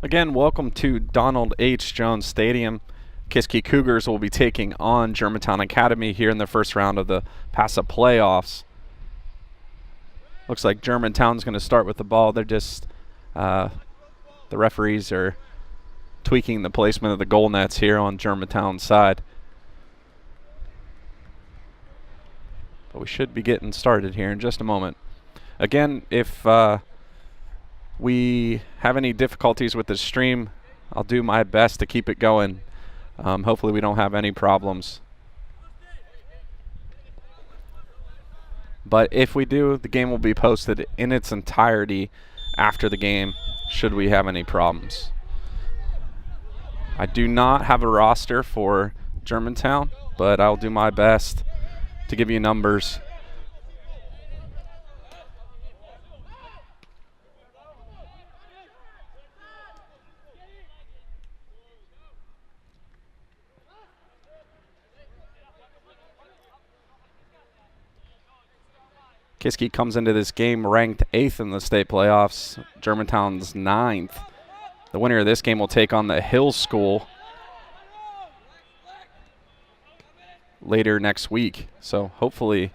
Again, welcome to Donald H. Jones Stadium. Kiski Cougars will be taking on Germantown Academy here in the first round of the PAISAA playoffs. Looks like Germantown's going to start with the ball. They're just, the referees are tweaking the placement of the goal nets here on Germantown's side. But we should be getting started here in just a moment. Again, if we have any difficulties with the stream, I'll do my best to keep it going. Hopefully we don't have any problems. But if we do, the game will be posted in its entirety after the game, should we have any problems. I do not have a roster for Germantown, but I'll do my best to give you numbers. Kiski comes into this game ranked 8th in the state playoffs. Germantown's 9th. The winner of this game will take on the Hill School later next week. So hopefully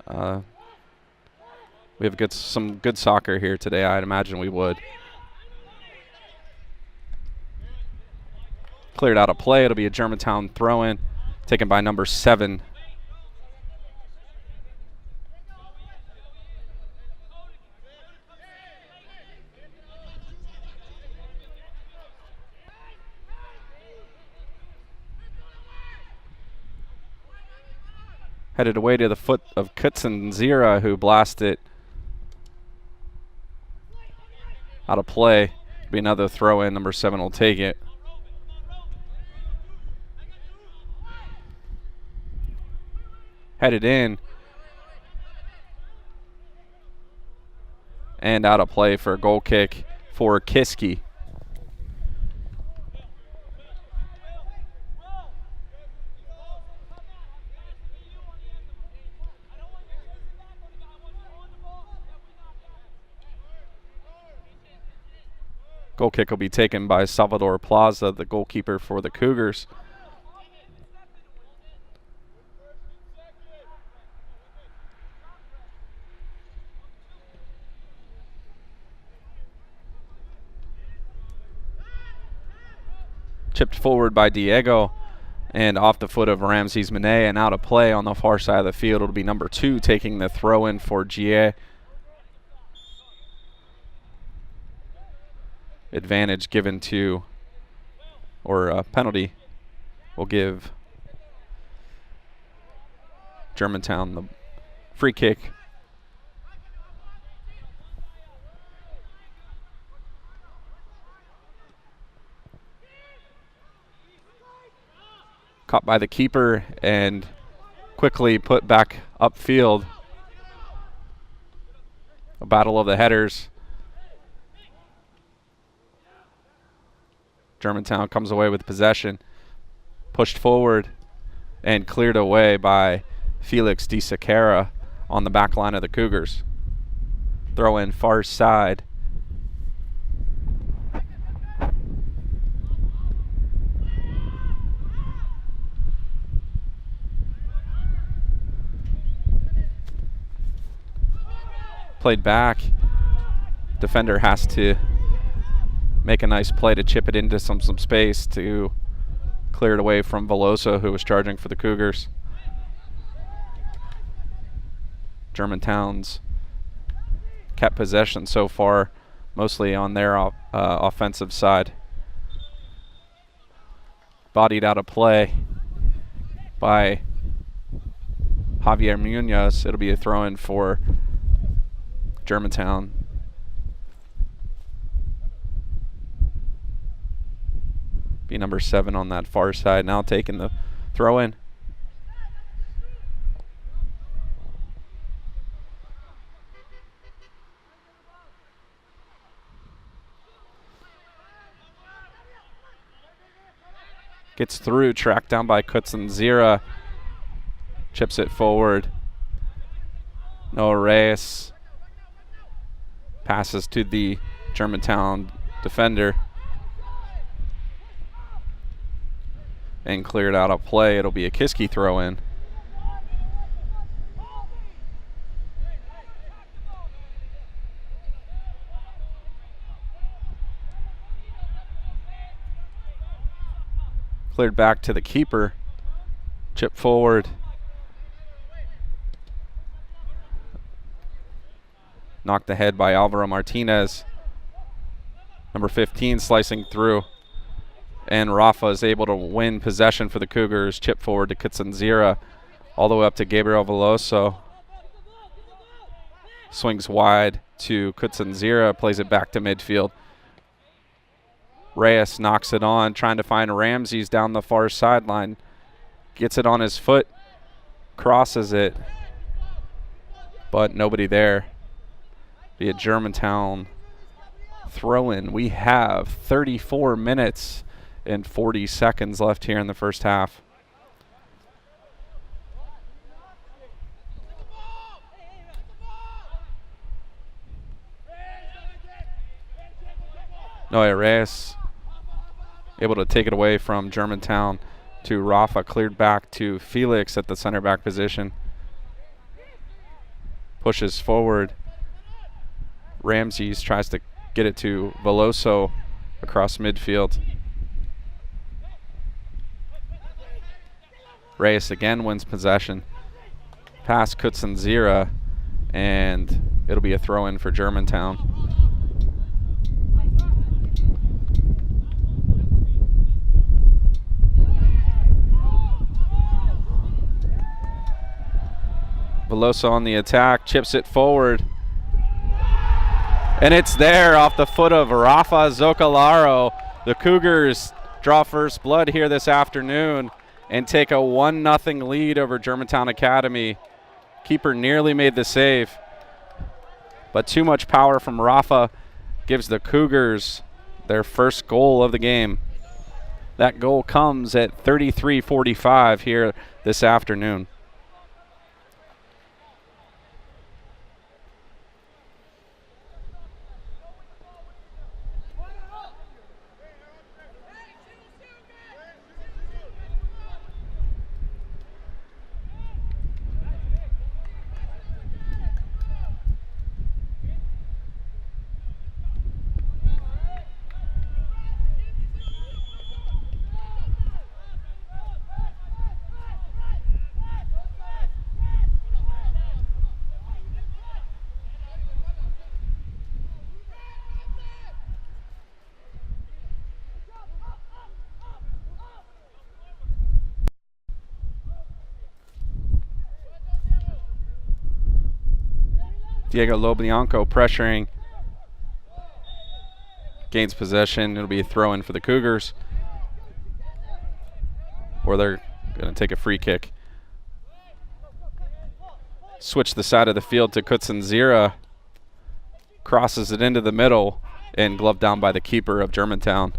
we have some good soccer here today. I'd imagine we would. Cleared out a play. It'll be a Germantown throw-in taken by number 7. Headed away to the foot of Kutsinzira, who blasted out of play. Be another throw in. Number 7 will take it. Headed in. And out of play for a goal kick for Kiski. Goal kick will be taken by Salvador Plaza, the goalkeeper for the Cougars. Chipped forward by Diego and off the foot of Ramses Manet and out of play on the far side of the field. It'll be number 2 taking the throw in for GA. Advantage given to, or a penalty will give Germantown the free kick. Caught by the keeper and quickly put back upfield. A battle of the headers. Germantown comes away with possession, pushed forward and cleared away by Felix Di Sequeira on the back line of the Cougars. Throw in far side. Played back. Defender has to make a nice play to chip it into some space to clear it away from Veloso, who was charging for the Cougars. Germantown's kept possession so far, mostly on their offensive side. Bodied out of play by Javier Munoz. It'll be a throw-in for Germantown. Be number 7 on that far side, now taking the throw in. Gets through, tracked down by Kutsinzira. Chips it forward. Noah Reyes passes to the Germantown defender and cleared out of play. It'll be a Kiski throw in. Cleared back to the keeper. Chip forward. Knocked ahead by Alvaro Martinez. Number 15 slicing through. And Rafa is able to win possession for the Cougars. Chip forward to Kutsanzira. All the way up to Gabriel Veloso. Swings wide to Kutsanzira. Plays it back to midfield. Reyes knocks it on, trying to find Ramses down the far sideline. Gets it on his foot, crosses it, but nobody there. Be a Germantown throw-in. We have 34 minutes and 40 seconds left here in the first half. Noah Reyes able to take it away from Germantown to Rafa, cleared back to Felix at the center back position. Pushes forward. Ramses tries to get it to Veloso across midfield. Reyes again wins possession. Pass Kutsanzira, and it'll be a throw-in for Germantown. Veloso on the attack, chips it forward. And it's there off the foot of Rafa Zocalaro. The Cougars draw first blood here this afternoon and take a 1-0 lead over Germantown Academy. Keeper nearly made the save, but too much power from Rafa gives the Cougars their first goal of the game. That goal comes at 33:45 here this afternoon. Diego Lobianco pressuring. Gains possession. It'll be a throw-in for the Cougars. Or they're going to take a free kick. Switch the side of the field to Kutsanzira. Crosses it into the middle and gloved down by the keeper of Germantown.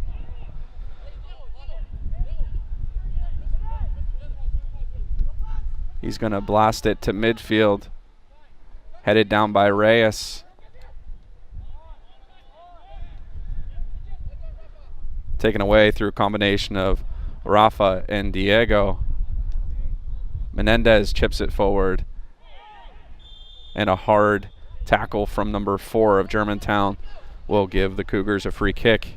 He's going to blast it to midfield. Headed down by Reyes. Taken away through a combination of Rafa and Diego. Menendez chips it forward. And a hard tackle from number 4 of Germantown will give the Cougars a free kick.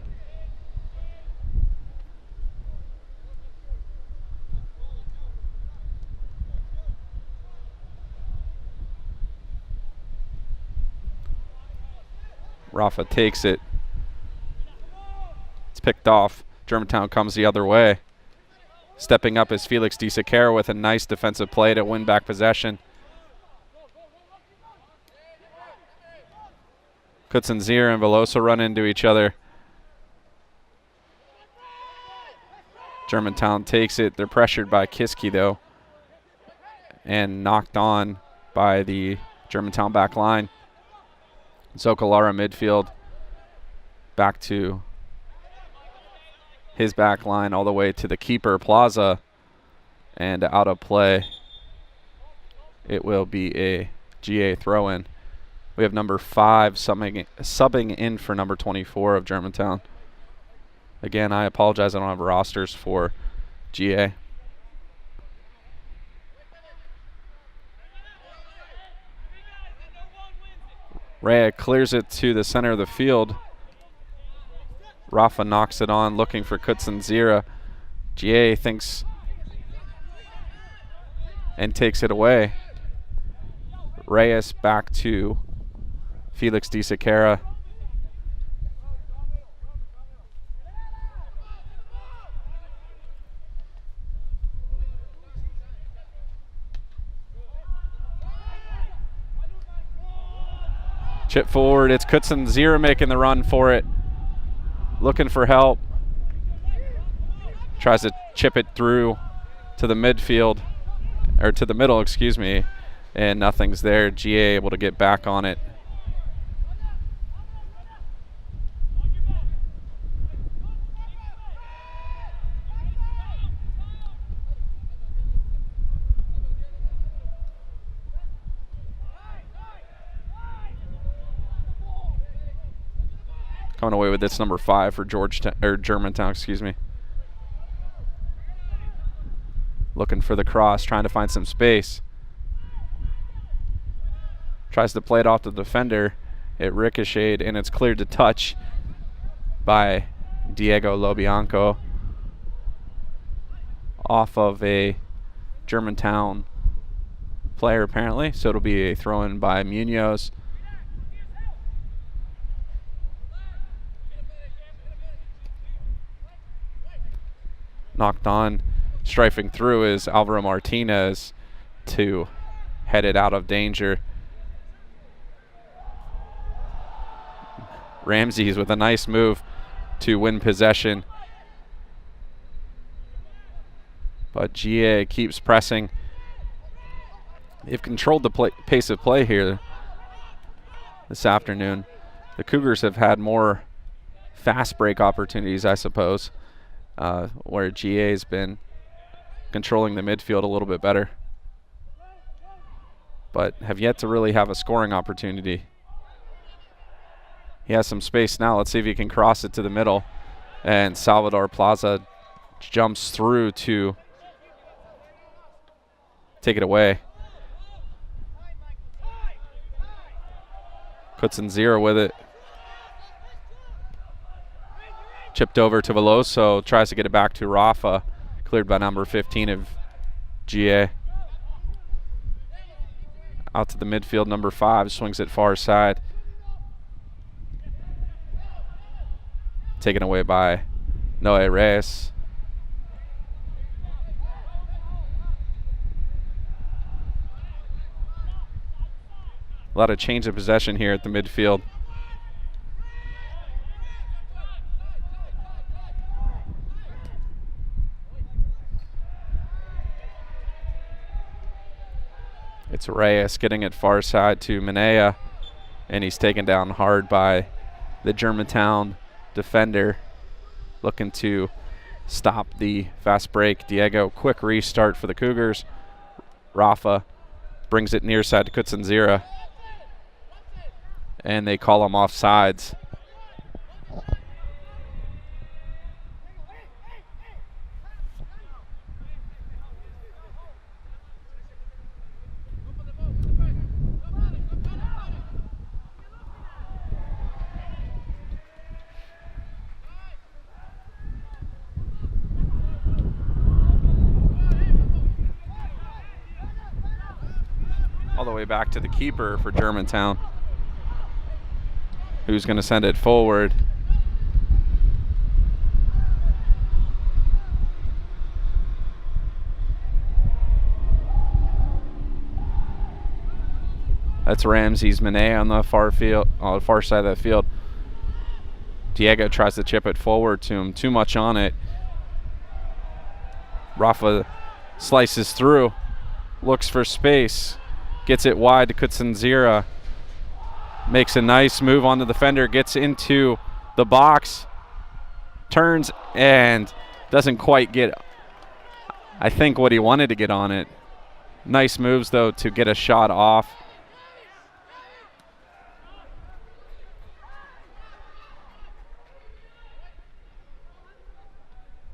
Rafa takes it. It's picked off. Germantown comes the other way. Stepping up is Felix Di Siqueira with a nice defensive play to win back possession. Kutsanzira and Veloso run into each other. Germantown takes it. They're pressured by Kiski though, and knocked on by the Germantown back line. Zocalara midfield, back to his back line all the way to the keeper, Plaza, and out of play. It will be a GA throw-in. We have number 5 subbing in for number 24 of Germantown. Again, I apologize, I don't have rosters for GA. Rhea clears it to the center of the field. Rafa knocks it on, looking for Kutsinzira. GA thinks and takes it away. Reyes back to Felix Di Sequeira. Chip forward, it's Kutsinzira making the run for it. Looking for help. Tries to chip it through to the midfield, or to the middle, excuse me, and nothing's there. GA able to get back on it. Coming away with this number 5 for Germantown, excuse me. Looking for the cross, trying to find some space. Tries to play it off the defender. It ricocheted and it's cleared to touch by Diego Lobianco off of a Germantown player apparently. So it'll be a throw-in by Munoz. Knocked on, strafing through is Alvaro Martinez to head it out of danger. Ramses with a nice move to win possession. But GA keeps pressing. They've controlled the pace of play here this afternoon. The Cougars have had more fast break opportunities, I suppose, where GA's been controlling the midfield a little bit better, but have yet to really have a scoring opportunity. He has some space now. Let's see if he can cross it to the middle. And Salvador Plaza jumps through to take it away. Kutsinzira with it. Chipped over to Veloso, tries to get it back to Rafa. Cleared by number 15 of GA. Out to the midfield, number 5, swings it far side. Taken away by Noe Reyes. A lot of change of possession here at the midfield. It's Reyes getting it far side to Minea, and he's taken down hard by the Germantown defender, looking to stop the fast break. Diego, quick restart for the Cougars. Rafa brings it near side to Kutsinzira, and they call him off sides. All the way back to the keeper for Germantown, who's going to send it forward. That's Ramses Minea on the far side of the field. Diego tries to chip it forward to him. Too much on it. Rafa slices through, looks for space. Gets it wide to Kutsinzira. Makes a nice move on the defender. Gets into the box. Turns and doesn't quite get, I think, what he wanted to get on it. Nice moves, though, to get a shot off.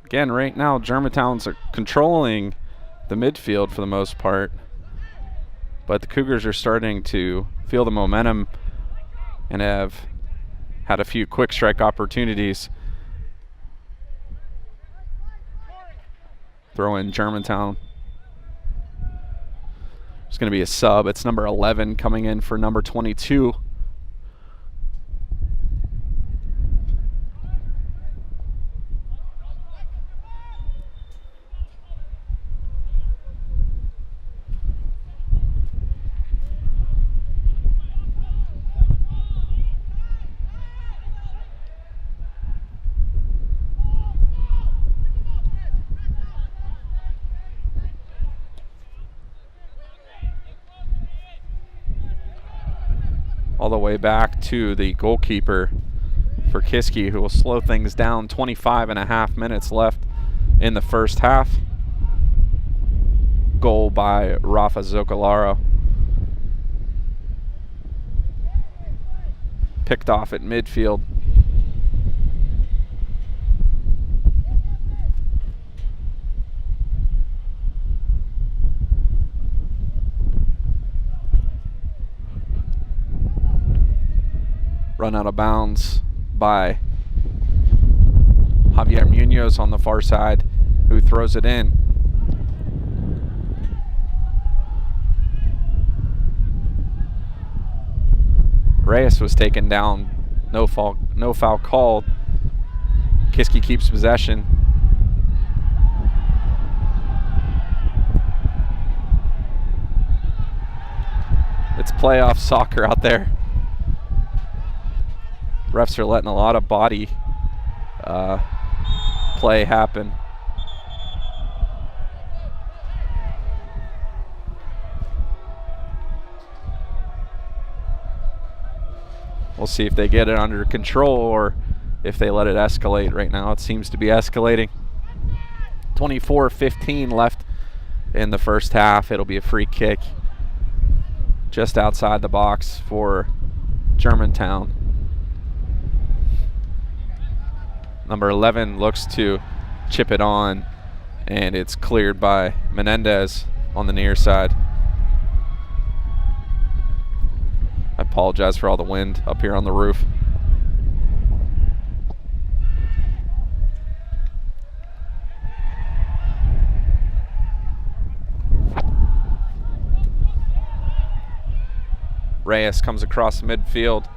Again, right now, Germantown's controlling the midfield for the most part, but the Cougars are starting to feel the momentum and have had a few quick strike opportunities. Throw in Germantown. It's going to be a sub. It's number 11 coming in for number 22. All the way back to the goalkeeper for Kiski, who will slow things down. 25.5 minutes left in the first half. Goal by Rafa Zocolaro. Picked off at midfield. Run out of bounds by Javier Munoz on the far side, who throws it in. Reyes was taken down. No foul called. Kiski keeps possession. It's playoff soccer out there. Refs are letting a lot of body play happen. We'll see if they get it under control or if they let it escalate. Right now it seems to be escalating. 24-15 left in the first half. It'll be a free kick just outside the box for Germantown. Number 11 looks to chip it on, and it's cleared by Menendez on the near side. I apologize for all the wind up here on the roof. Reyes comes across the midfield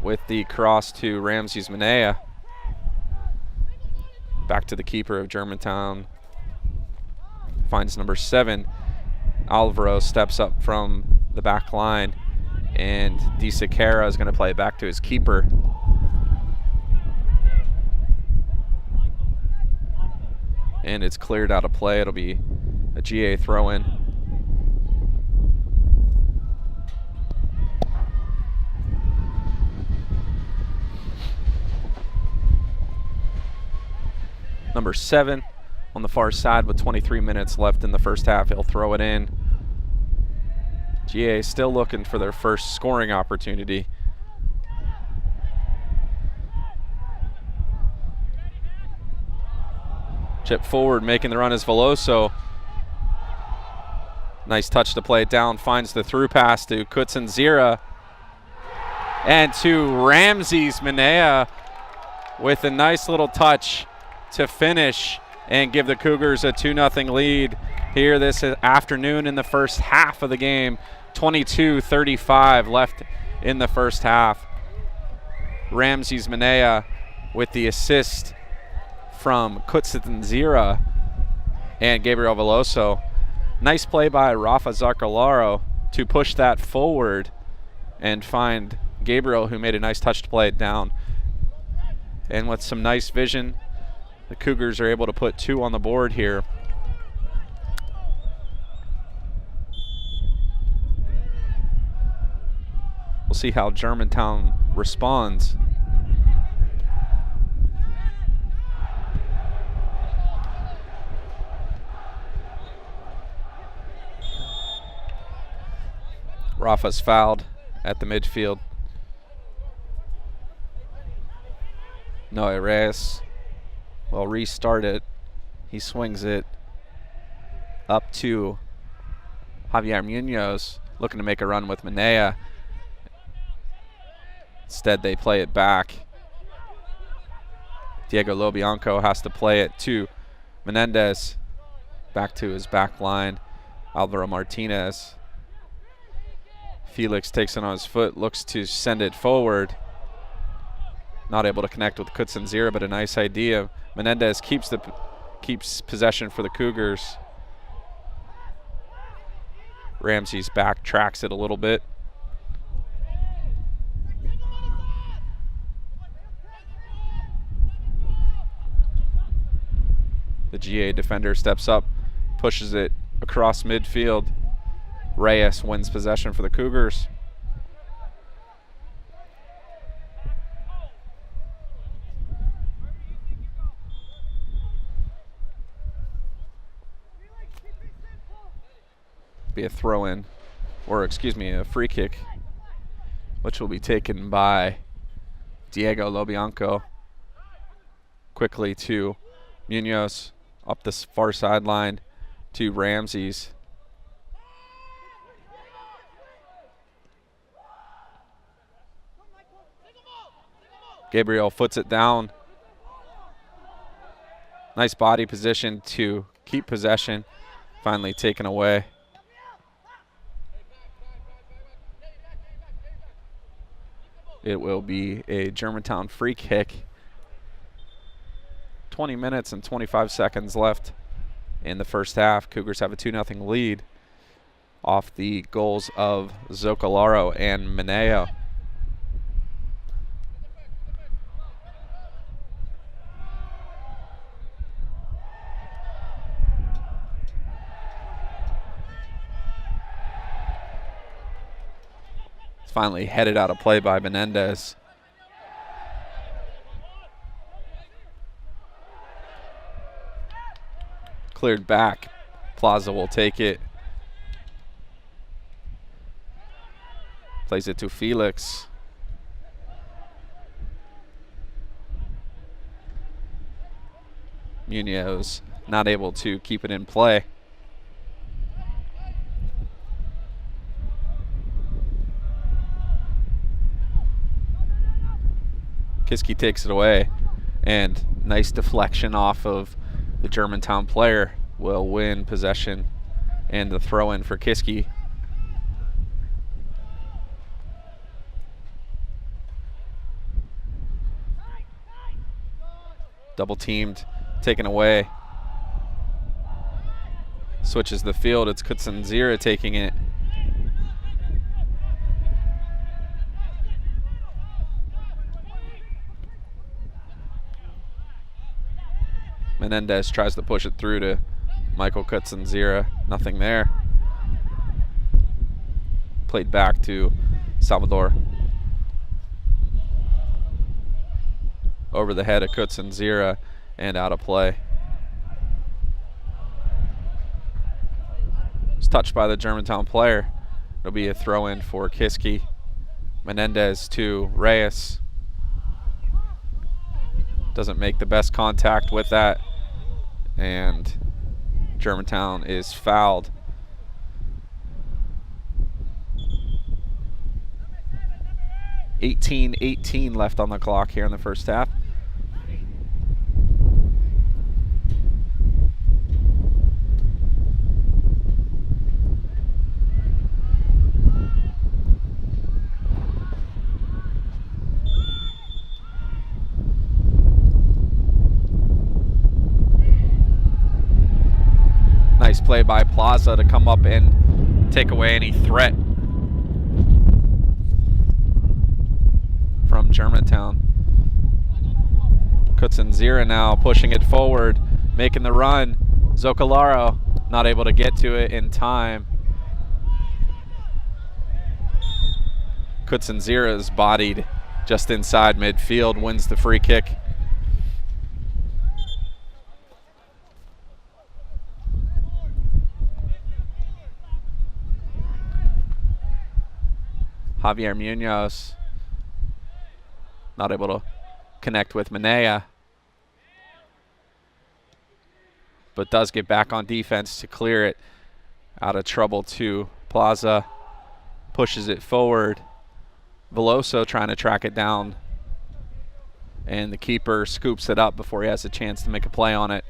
with the cross to Ramses Minaya. Back to the keeper of Germantown. Finds number 7. Alvaro steps up from the back line, and Di Siqueira is going to play it back to his keeper. And it's cleared out of play. It'll be a GA throw-in. Number 7 on the far side with 23 minutes left in the first half. He'll throw it in. GA still looking for their first scoring opportunity. Chip forward, making the run is Veloso. Nice touch to play it down. Finds the through pass to Kutsinzira. And to Ramses Minaya with a nice little touch to finish and give the Cougars a 2-0 lead here this afternoon in the first half of the game. 22-35 left in the first half. Ramses Minaya with the assist from Kutsinzira and Gabriel Veloso. Nice play by Rafa Zarcolaro to push that forward and find Gabriel, who made a nice touch to play it down. And with some nice vision, the Cougars are able to put 2 on the board here. We'll see how Germantown responds. Rafa's fouled at the midfield. Noe Reyes will restart it. He swings it up to Javier Munoz, looking to make a run with Minaya. Instead, they play it back. Diego Lobianco has to play it to Menendez. Back to his back line, Alvaro Martinez. Felix takes it on his foot, looks to send it forward. Not able to connect with Kutsinzira, but a nice idea. Menendez keeps possession for the Cougars. Ramsey's backtracks it a little bit. The GA defender steps up, pushes it across midfield. Reyes wins possession for the Cougars. Be a throw-in, or excuse me, a free kick, which will be taken by Diego Lobianco. Quickly to Munoz, up the far sideline to Ramses. Gabriel foots it down. Nice body position to keep possession. Finally taken away. It will be a Germantown free kick. 20 minutes and 25 seconds left in the first half. Cougars have a 2-0 lead off the goals of Zocalaro and Minaya. Finally headed out of play by Menendez. Cleared back. Plaza will take it. Plays it to Felix. Munoz not able to keep it in play. Kiski takes it away, and nice deflection off of the Germantown player will win possession and the throw-in for Kiski. Double teamed, taken away. Switches the field, it's Kutsinzira taking it. Menendez tries to push it through to Michael Kutsinzira. Nothing there. Played back to Salvador. Over the head of Kutsinzira and out of play. It's touched by the Germantown player. It'll be a throw-in for Kiski. Menendez to Reyes. Doesn't make the best contact with that. And Germantown is fouled. .18 left on the clock here in the first half. Nice play by Plaza to come up and take away any threat from Germantown. Kutsinzira now pushing it forward, making the run. Zocalaro not able to get to it in time. Kutsinzira is bodied just inside midfield, wins the free kick. Javier Munoz not able to connect with Minaya. but does get back on defense to clear it out of trouble to PAISAA. Pushes it forward. Veloso trying to track it down, and the keeper scoops it up before he has a chance to make a play on it.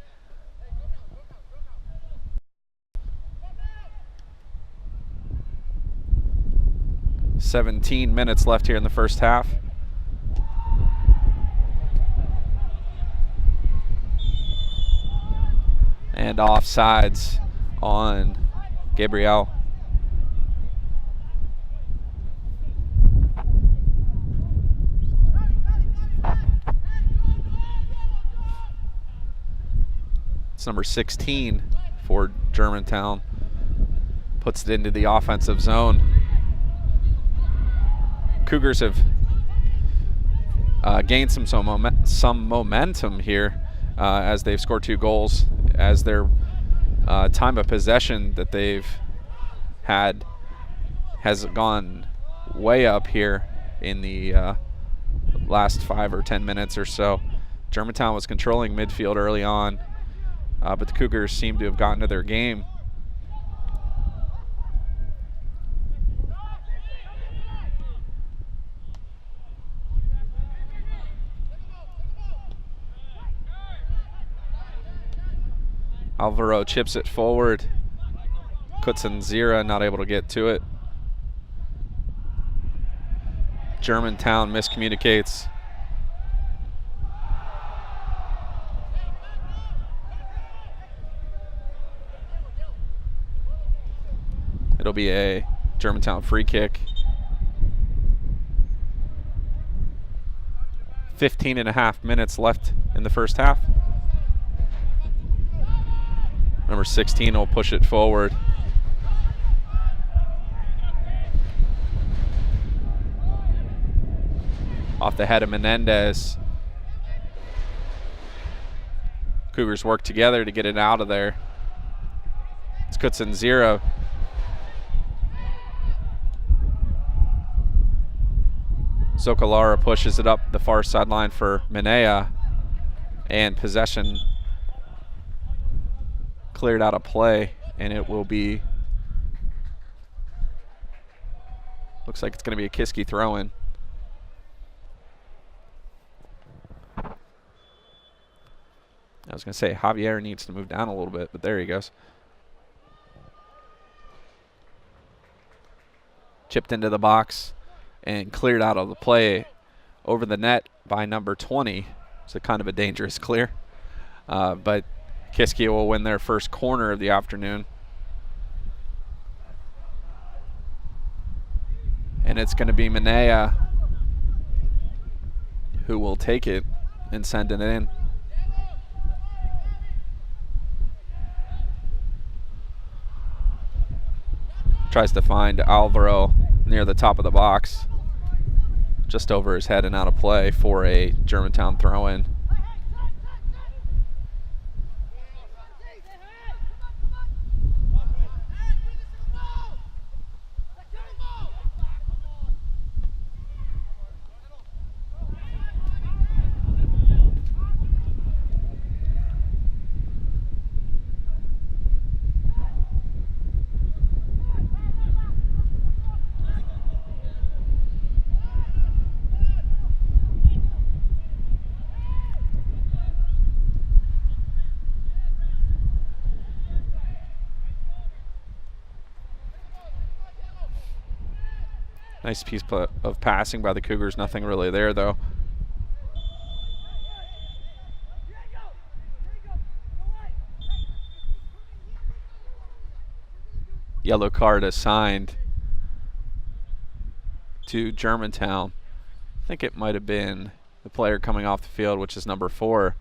"17 minutes left here in the first half. And offsides on Gabriel. It's number 16 for Germantown. Puts it into the offensive zone. Cougars have gained some momentum here as they've scored 2 goals, as their time of possession that they've had has gone way up here in the last 5 or 10 minutes or so. Germantown was controlling midfield early on, but the Cougars seem to have gotten to their game. Alvaro chips it forward. Kutsanzira not able to get to it. Germantown miscommunicates. It'll be a Germantown free kick. 15.5 minutes left in the first half. Number 16 will push it forward. Off the head of Menendez. Cougars work together to get it out of there. It's Kutsanzira. Zocalara pushes it up the far sideline for Minea, and possession cleared out of play, and it will be, looks like it's going to be a Kiski throw-in. I was going to say Javier needs to move down a little bit, but there he goes. Chipped into the box and cleared out of the play over the net by number 20. It's a kind of a dangerous clear, but Kiski will win their first corner of the afternoon. And it's going to be Minea who will take it and send it in. Tries to find Alvaro near the top of the box, just over his head and out of play for a Germantown throw-in. Nice piece of passing by the Cougars. Nothing really there, though. Yellow card assigned to Germantown. I think it might have been the player coming off the field, which is number 4.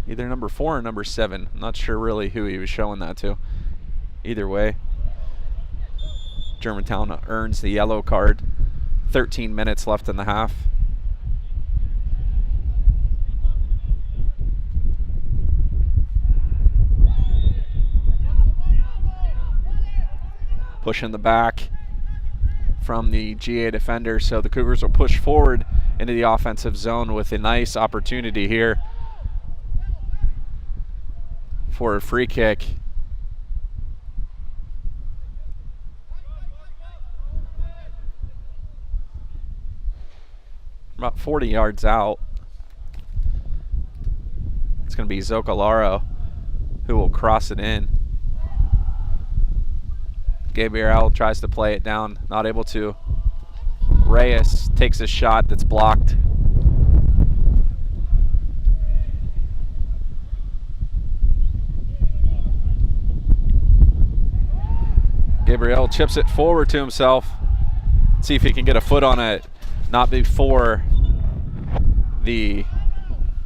Either number 4 or number 7. I'm not sure really who he was showing that to. Either way, Germantown earns the yellow card. 13 minutes left in the half. Push in the back from the GA defender, so the Cougars will push forward into the offensive zone with a nice opportunity here for a free kick. About 40 yards out. It's going to be Zocalaro who will cross it in. Gabriel tries to play it down, not able to. Reyes takes a shot that's blocked. Gabriel chips it forward to himself. See if he can get a foot on it. Not before the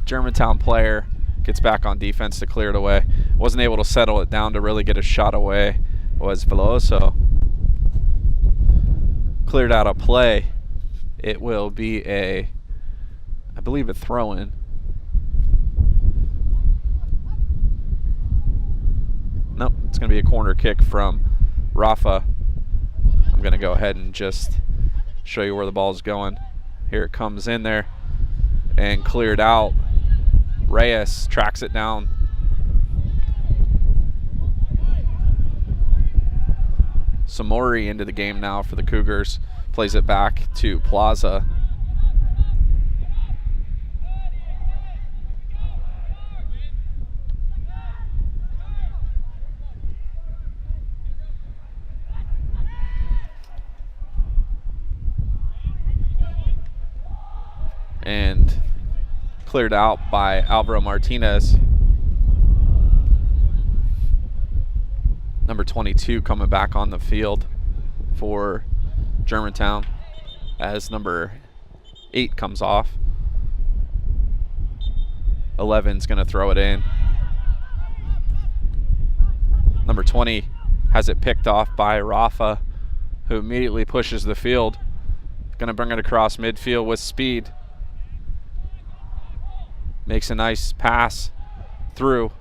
Germantown player gets back on defense to clear it away. Wasn't able to settle it down to really get a shot away. Was Veloso. Cleared out a play. It will be I believe a throw-in. Nope, it's going to be a corner kick from Rafa. I'm going to go ahead and just show you where the ball's going. Here it comes in there and cleared out. Reyes tracks it down. Samori into the game now for the Cougars. Plays it back to Plaza. And cleared out by Alvaro Martinez. Number 22 coming back on the field for Germantown as number 8 comes off. 11's going to throw it in. Number 20 has it picked off by Rafa, who immediately pushes the field. Going to bring it across midfield with speed. Makes a nice pass through.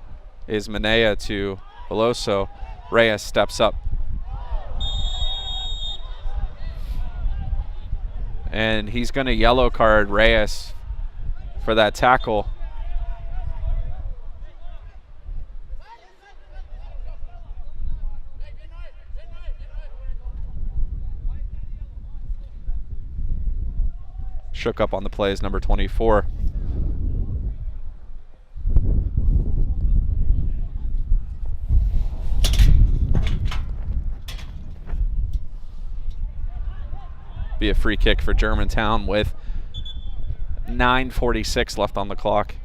Is Manea to Veloso. Reyes steps up. And he's going to yellow card Reyes for that tackle. Shook up on the plays, number 24. Be a free kick for Germantown with 9:46 left on the clock.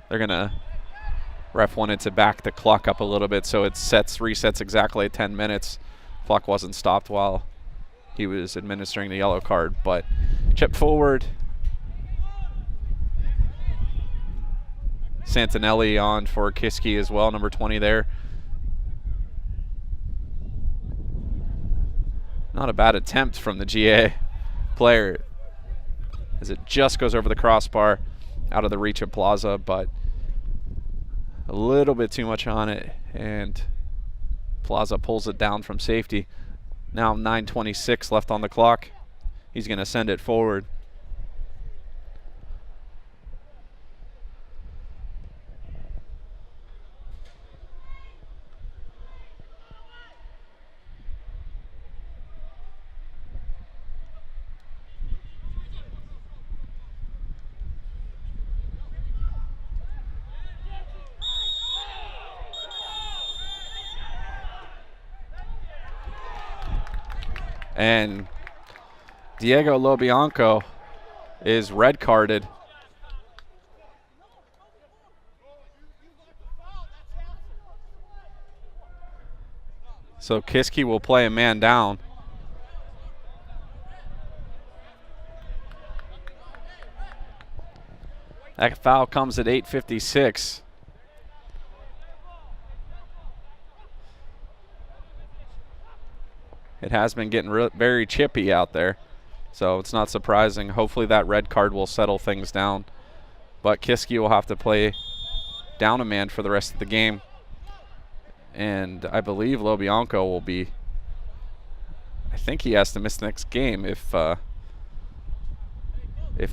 They're gonna ref wanted to back the clock up a little bit so it resets exactly at 10 minutes. Clock wasn't stopped while he was administering the yellow card, but chip forward. Santinelli on for Kiski as well, number 20 there. Not a bad attempt from the GA player as it just goes over the crossbar out of the reach of Plaza, but a little bit too much on it, and Plaza pulls it down from safety. Now 9:26 left on the clock. He's going to send it forward. And Diego Lobianco is red carded. So Kiski will play a man down. That foul comes at 8:56. It has been getting very chippy out there. So it's not surprising. Hopefully that red card will settle things down. But Kiski will have to play down a man for the rest of the game. And I believe Lobianco will be, I think he has to miss the next game if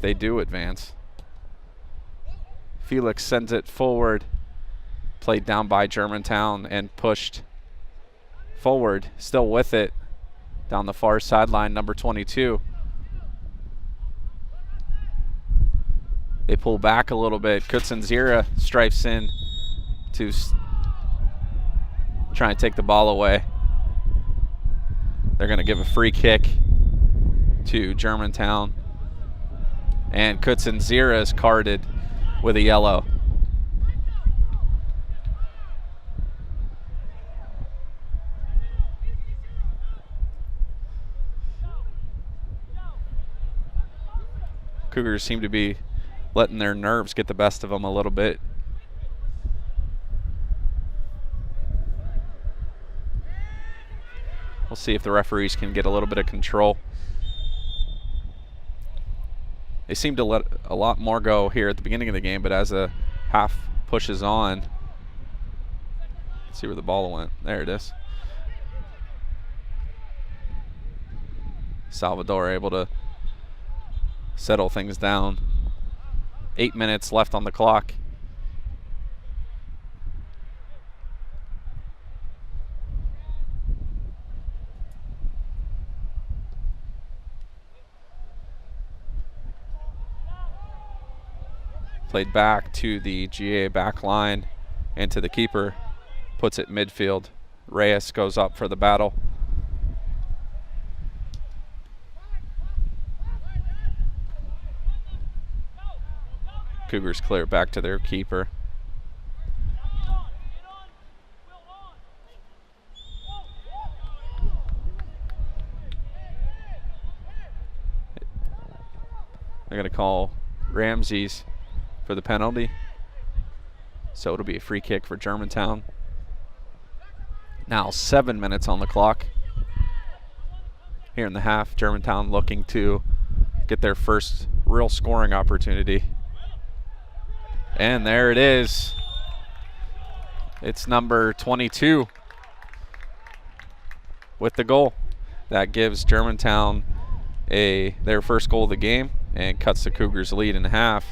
they do advance. Felix sends it forward, played down by Germantown and pushed forward, still with it, down the far sideline, number 22. They pull back a little bit. Kutsinzira stripes in to try and take the ball away. They're going to give a free kick to Germantown. And Kutsinzira is carded with a yellow. Cougars seem to be letting their nerves get the best of them a little bit. We'll see if the referees can get a little bit of control. They seem to let a lot more go here at the beginning of the game, but as the half pushes on, let's see where the ball went. There it is. Salvador able to settle things down. 8 minutes left on the clock. Played back to the GA back line and to the keeper. Puts it midfield. Reyes goes up for the battle. Cougars clear back to their keeper. They're going to call Ramses for the penalty. So it'll be a free kick for Germantown. Now 7 minutes on the clock. Here in the half, Germantown looking to get their first real scoring opportunity. And there it is. It's number 22 with the goal. That gives Germantown their first goal of the game and cuts the Cougars' lead in half.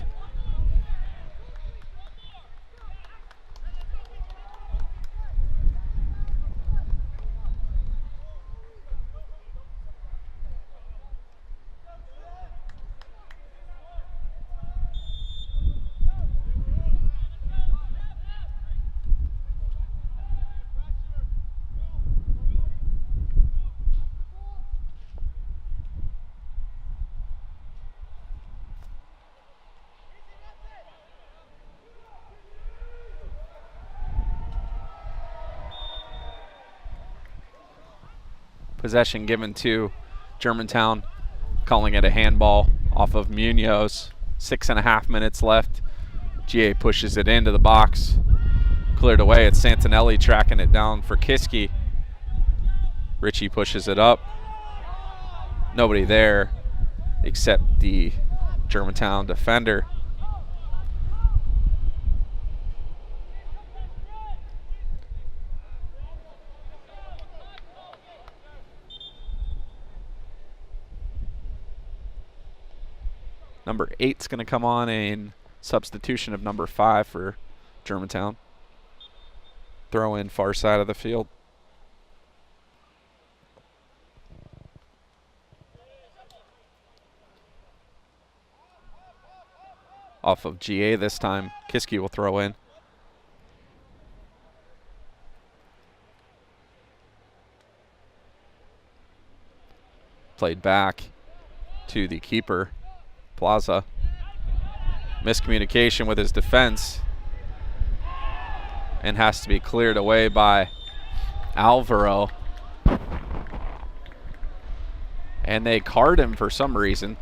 Possession given to Germantown, calling it a handball off of Munoz. 6.5 minutes left. GA pushes it into the box. Cleared away. It's Santinelli tracking it down for Kiski. Richie pushes it up. Nobody there except the Germantown defender. Number 8's going to come on in substitution of number 5 for Germantown. Throw in far side of the field. Off of GA this time. Kiski will throw in. Played back to the keeper. Plaza. Miscommunication with his defense and has to be cleared away by Alvaro. And they card him for some reason.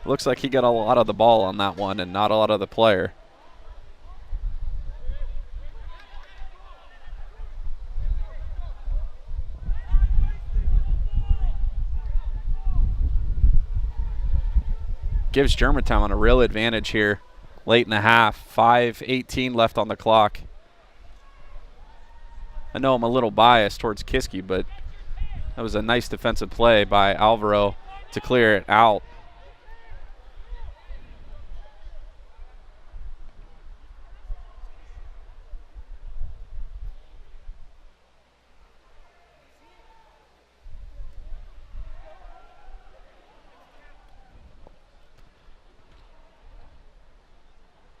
Looks like he got a lot of the ball on that one and not a lot of the player. gives Germantown a real advantage here late in the half. 5:18 left on the clock. I know I'm a little biased towards Kiski, but that was a nice defensive play by Alvaro to clear it out.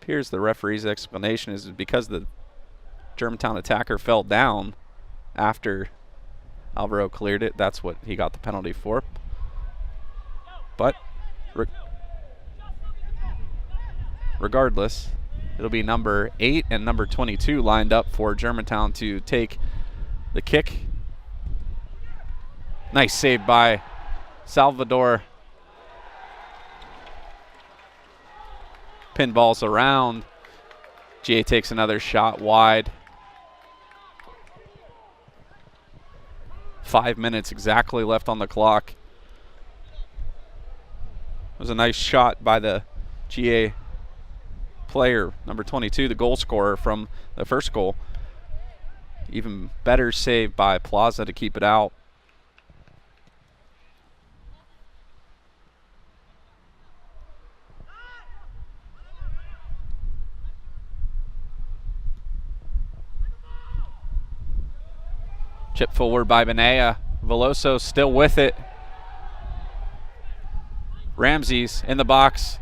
Appears the referee's explanation is because the Germantown attacker fell down after Alvaro cleared it. That's what he got the penalty for. But regardless, it'll be number 8 and number 22 lined up for Germantown to take the kick. Nice save by Salvador. Pinballs around. GA takes another shot wide. 5 minutes exactly left on the clock. It was a nice shot by the GA player, number 22, the goal scorer from the first goal. Even better save by Plaza to keep it out. Chip forward by Benea. Veloso still with it. Ramses in the box.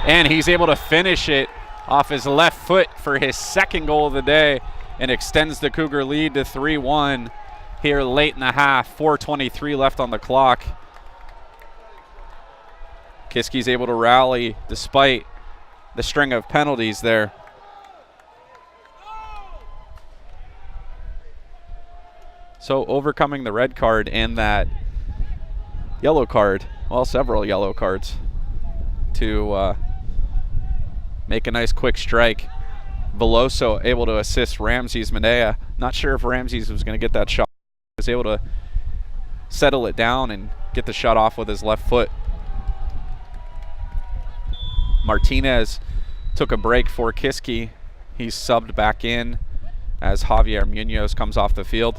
And he's able to finish it off his left foot for his second goal of the day and extends the Cougar lead to 3-1 here late in the half. 4:23 left on the clock. Kiski's able to rally despite the string of penalties there. So overcoming the red card and that yellow card, well, several yellow cards, to make a nice quick strike. Veloso able to assist Ramses Medea. Not sure if Ramses was going to get that shot. He was able to settle it down and get the shot off with his left foot. Martinez took a break for Kiski. He's subbed back in as Javier Munoz comes off the field.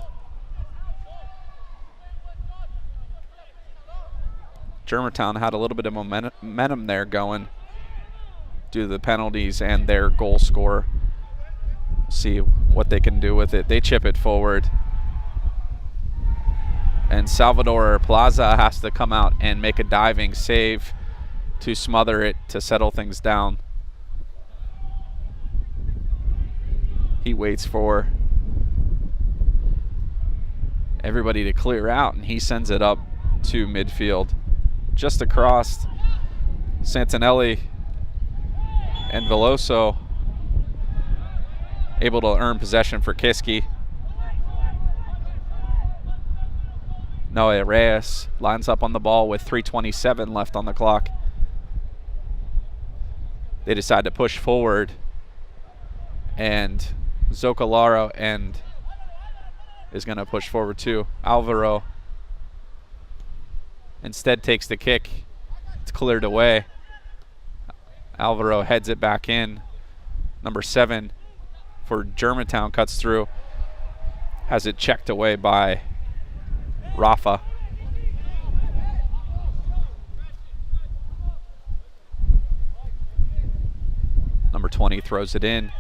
Germantown had a little bit of momentum there going due to the penalties and their goal score. See what they can do with it. They chip it forward. And Salvador Plaza has to come out and make a diving save to smother it to settle things down. He waits for everybody to clear out, and he sends it up to midfield. Just across, Santinelli and Veloso able to earn possession for Kiski. Noe Reyes lines up on the ball with 3:27 left on the clock. They decide to push forward, and Zocalaro is going to push forward too. Alvaro instead takes the kick. It's cleared away. Alvaro heads it back in. Number 7 for Germantown cuts through. Has it checked away by Rafa. Number 20 throws it in.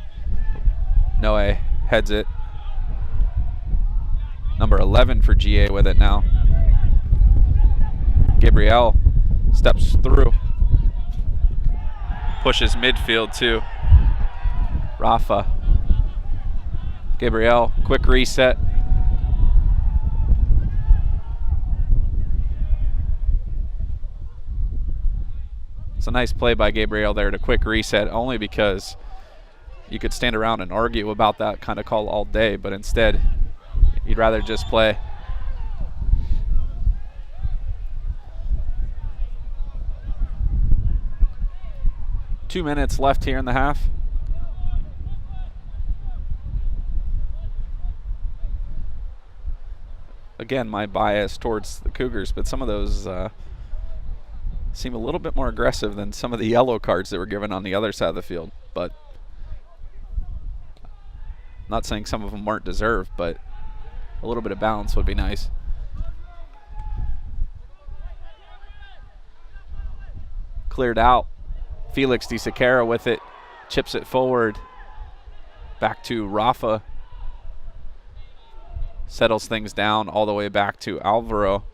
Noe heads it. Number 11 for GA with it now. Gabriel steps through. Pushes midfield too. Rafa. Gabriel, quick reset. It's a nice play by Gabriel there to quick reset, only because you could stand around and argue about that kind of call all day, but instead you'd rather just play. Two minutes left here in the half. Again, my bias towards the Cougars, but some of those seem a little bit more aggressive than some of the yellow cards that were given on the other side of the field. But I'm not saying some of them weren't deserved, but a little bit of balance would be nice. Cleared out. Felix Di Siqueira with it. Chips it forward. Back to Rafa. Settles things down all the way back to Alvaro.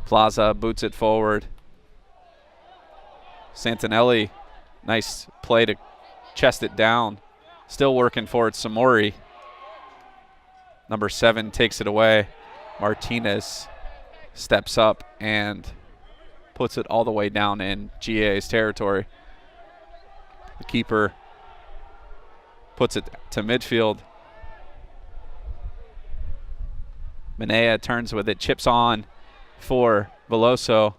Plaza boots it forward. Santinelli, nice play to chest it down. Still working for it, Samori. Number 7 takes it away. Martinez steps up and puts it all the way down in GA's territory. The keeper puts it to midfield. Minea turns with it, chips on for Veloso.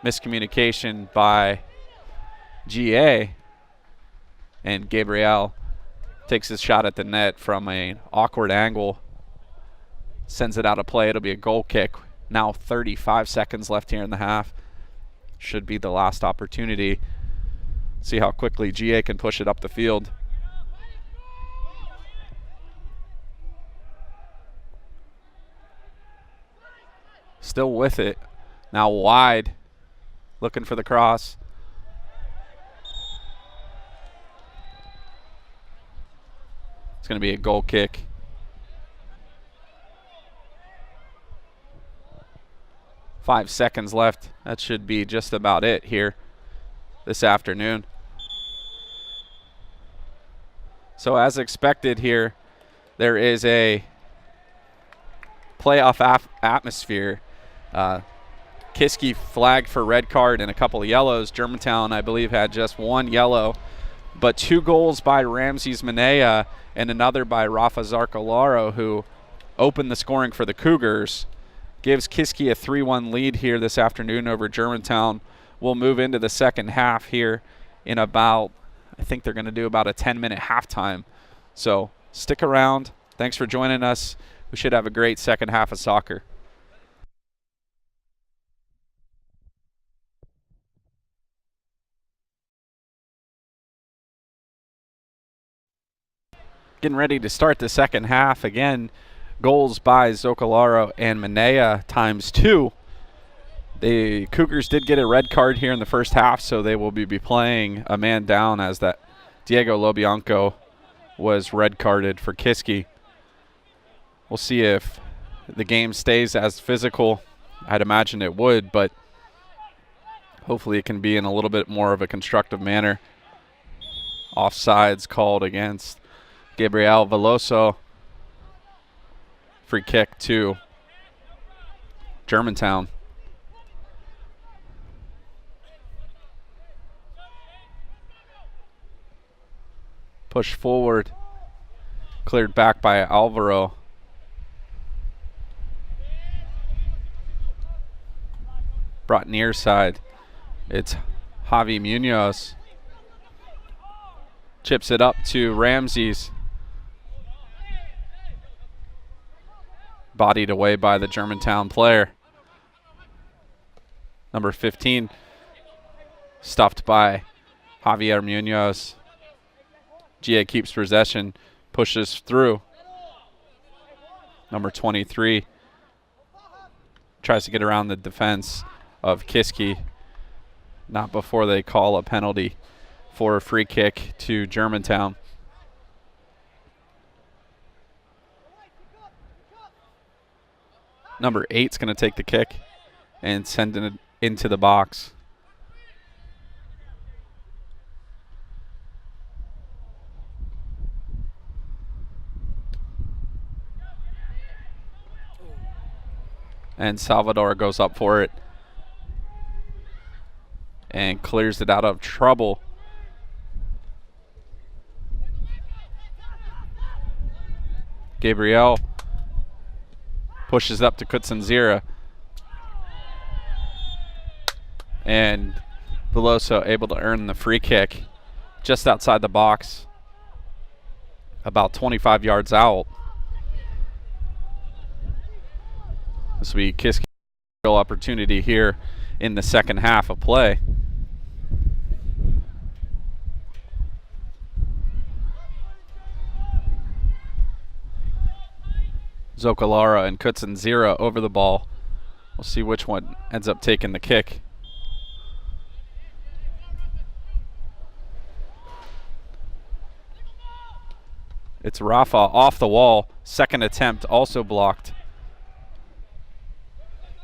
Miscommunication by GA. And Gabriel takes his shot at the net from an awkward angle. Sends it out of play. It'll be a goal kick. Now 35 seconds left here in the half. Should be the last opportunity. See how quickly GA can push it up the field. Still with it. Now wide. Looking for the cross. It's going to be a goal kick. Five seconds left. That should be just about it here this afternoon. So as expected here, there is a playoff atmosphere. Kiski flagged for red card and a couple of yellows. Germantown, I believe, had just one yellow, but 2 goals by Ramses Minea and another by Rafa Zarcolaro, who opened the scoring for the Cougars. Gives Kiski a 3-1 lead here this afternoon over Germantown. We'll move into the second half here in about, I think they're going to do about a 10-minute halftime. So stick around. Thanks for joining us. We should have a great second half of soccer. Getting ready to start the second half. Again, goals by Zocolaro and Minea ×2. The Cougars did get a red card here in the first half, so they will be playing a man down, as that Diego Lobianco was red carded for Kiski. We'll see if the game stays as physical. I'd imagine it would, but hopefully it can be in a little bit more of a constructive manner. Offsides called against Gabriel Veloso. Free kick to Germantown. Push forward. Cleared back by Alvaro. Brought near side. It's Javi Munoz. Chips it up to Ramses. Bodied away by the Germantown player. Number 15. Stuffed by Javier Munoz. GA keeps possession. Pushes through. Number 23. Tries to get around the defense of Kiski. Not before they call a penalty for a free kick to Germantown. Number 8's going to take the kick and send it into the box. And Salvador goes up for it and clears it out of trouble. Gabriel pushes up to Kutsanzira. And Veloso able to earn the free kick just outside the box. about 25 yards out. This will be Kiski opportunity here in the second half of play. Zokalara and Kutsinzira over the ball. We'll see which one ends up taking the kick. It's Rafa off the wall. Second attempt also blocked.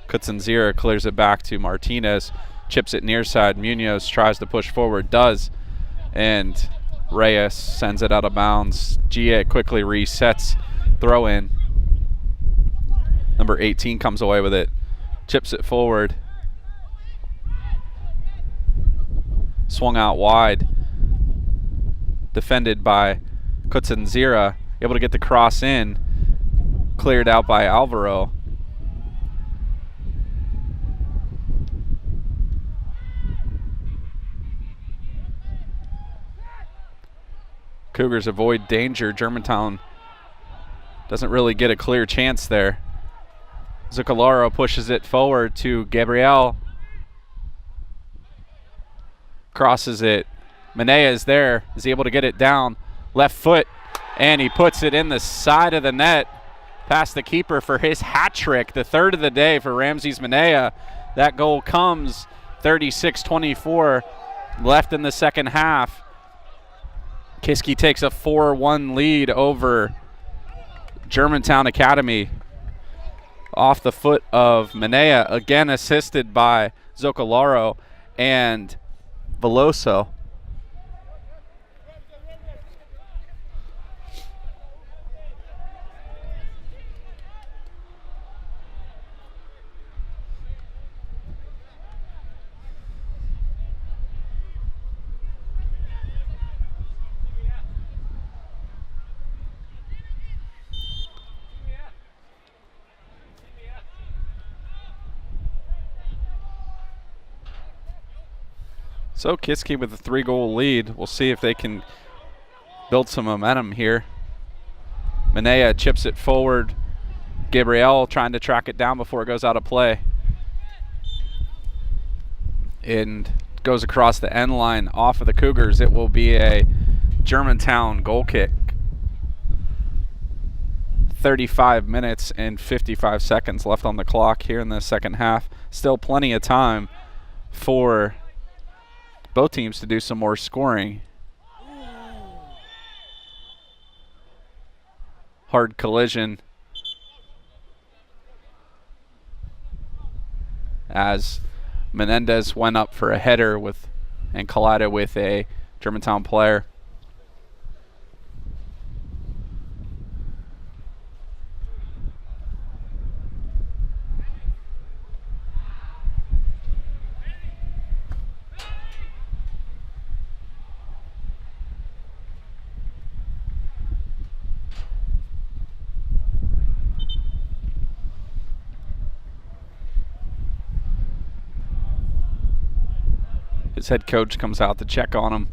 Kutsinzira clears it back to Martinez. Chips it near side. Munoz tries to push forward. Does. And Reyes sends it out of bounds. Gia quickly resets. Throw in. Number 18 comes away with it. Chips it forward. Swung out wide. Defended by Kutsinzira. Able to get the cross in. Cleared out by Alvaro. Cougars avoid danger. Germantown doesn't really get a clear chance there. Zuccolaro pushes it forward to Gabriel. Crosses it. Manea is there. Is he able to get it down? Left foot. And he puts it in the side of the net. Past the keeper for his hat trick. The third of the day for Ramses Manea. That goal comes 36-24 left in the second half. Kiski takes a 4-1 lead over Germantown Academy. Off the foot of Manea, again assisted by Zocolaro and Veloso. So Kiski with a 3-goal lead. We'll see if they can build some momentum here. Manea chips it forward. Gabriel trying to track it down before it goes out of play. And goes across the end line off of the Cougars. It will be a Germantown goal kick. 35 minutes and 55 seconds left on the clock here in the second half. Still plenty of time for both teams to do some more scoring. Hard collision as Menendez went up for a header and collided with a Germantown player. His head coach comes out to check on him.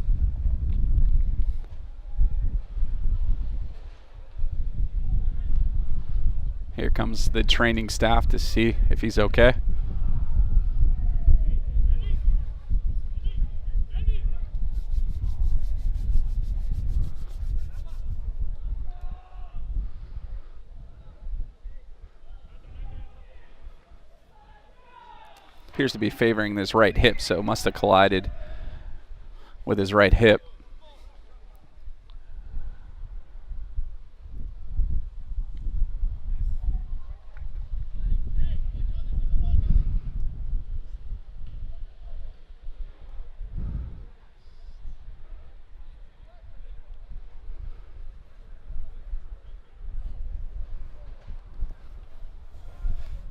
Here comes the training staff to see if he's okay. Appears to be favoring this right hip, so must have collided with his right hip.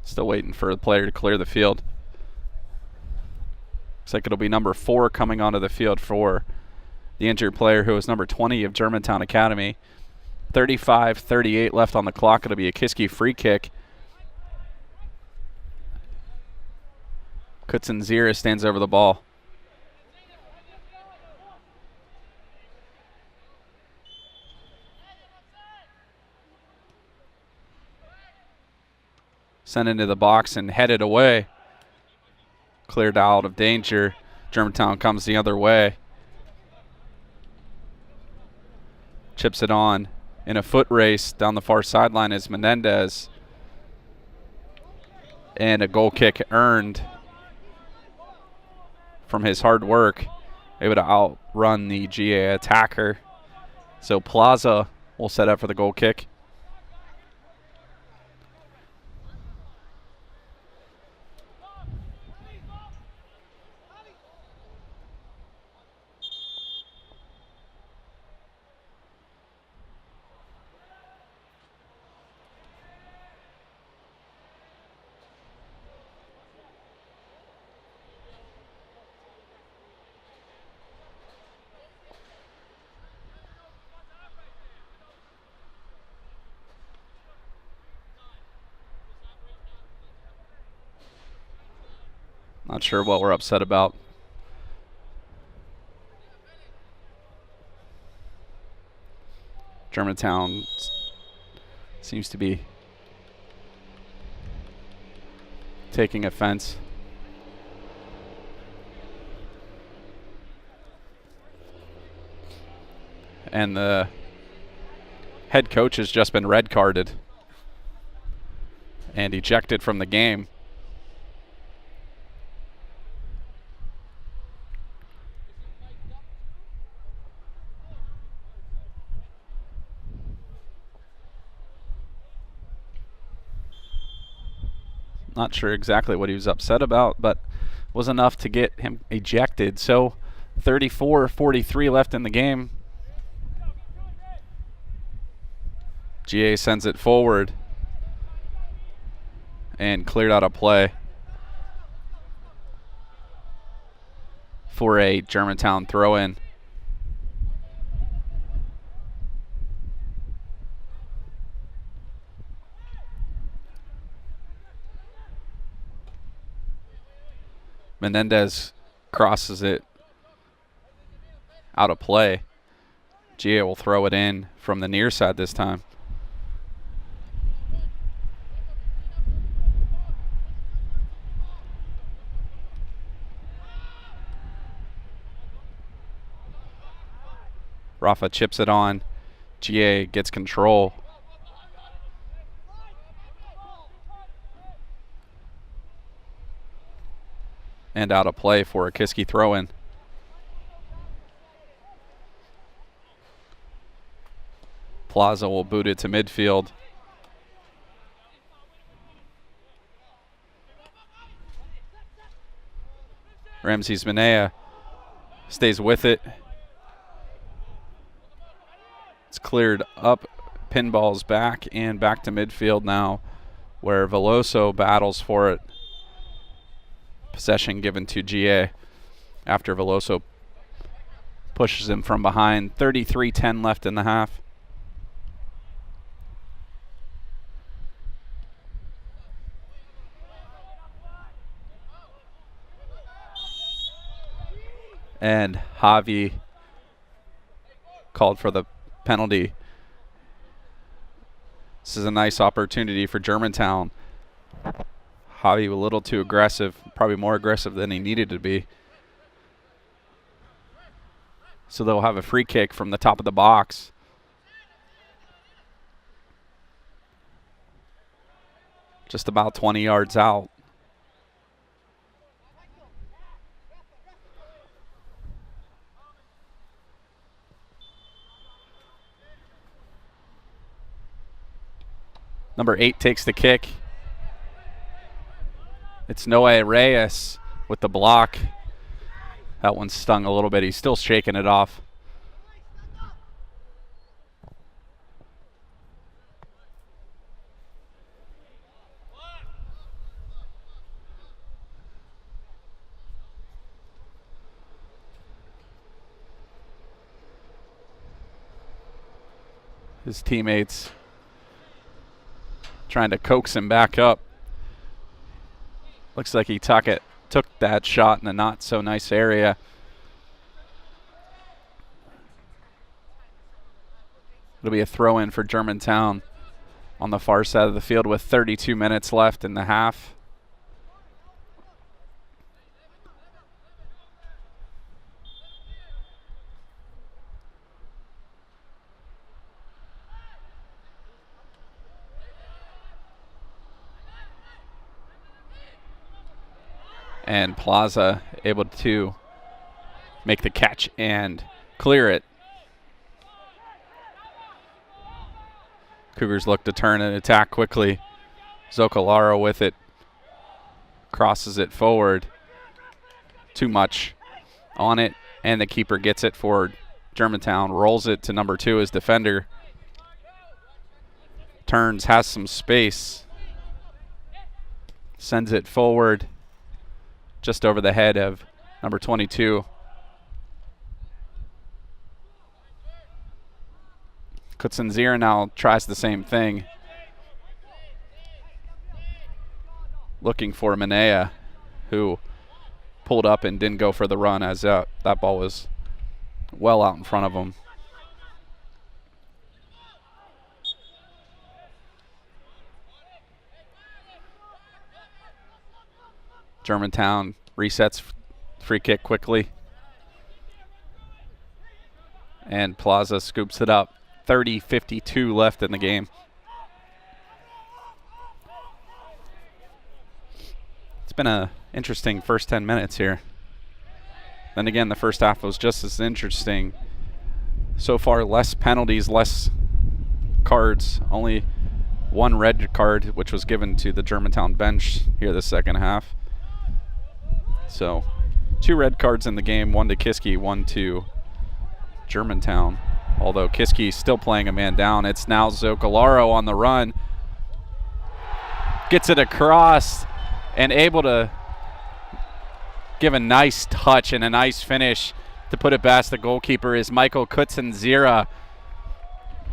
Still waiting for the player to clear the field. Looks like it'll be number 4 coming onto the field for the injured player, who is number 20 of Germantown Academy. 35-38 left on the clock. It'll be a Kiski free kick. Kutsinzira stands over the ball. Sent into the box and headed away. Cleared out of danger. Germantown comes the other way. Chips it on. In a foot race down the far sideline is Menendez. And a goal kick earned from his hard work. Able to outrun the GA attacker. So PAISAA will set up for the goal kick. Not sure what we're upset about. Germantown seems to be taking offense. And the head coach has just been red carded and ejected from the game. Not sure exactly what he was upset about, but was enough to get him ejected. So 34-43 left in the game. GA sends it forward and cleared out a play for a Germantown throw-in. Menendez crosses it out of play. GA will throw it in from the near side this time. Rafa chips it on. GA gets control. And out of play for a Kiski throw-in. PAISAA will boot it to midfield. Ramses Manea stays with it. It's cleared up. Pinball's back and back to midfield now, where Veloso battles for it. Possession given to GA after Veloso pushes him from behind. 33-10 left in the half. And Javi called for the penalty. This is a nice opportunity for Germantown. Javi a little too aggressive, probably more aggressive than he needed to be. So they'll have a free kick from the top of the box. Just about 20 yards out. Number 8 takes the kick. It's Noe Reyes with the block. That one stung a little bit. He's still shaking it off. His teammates trying to coax him back up. Looks like he took that shot in a not so nice area. It'll be a throw in for Germantown on the far side of the field with 32 minutes left in the half. And PAISAA able to make the catch and clear it. Cougars look to turn and attack quickly. Zoccolaro with it. Crosses it forward. Too much on it, and the keeper gets it for Germantown. Rolls it to number 2 as defender. Turns, has some space. Sends it forward just over the head of number 22. Kutsinzira now tries the same thing. Looking for Manea, who pulled up and didn't go for the run as that ball was well out in front of him. Germantown resets free kick quickly. And PAISAA scoops it up. 30-52 left in the game. It's been an interesting first 10 minutes here. Then again, the first half was just as interesting. So far, less penalties, less cards. Only one red card, which was given to the Germantown bench here the second half. So 2 red cards in the game, 1 to Kiski, 1 to Germantown. Although Kiski still playing a man down. It's now Zoccolaro on the run. Gets it across and able to give a nice touch and a nice finish to put it past the goalkeeper is Michael Kutsinzira,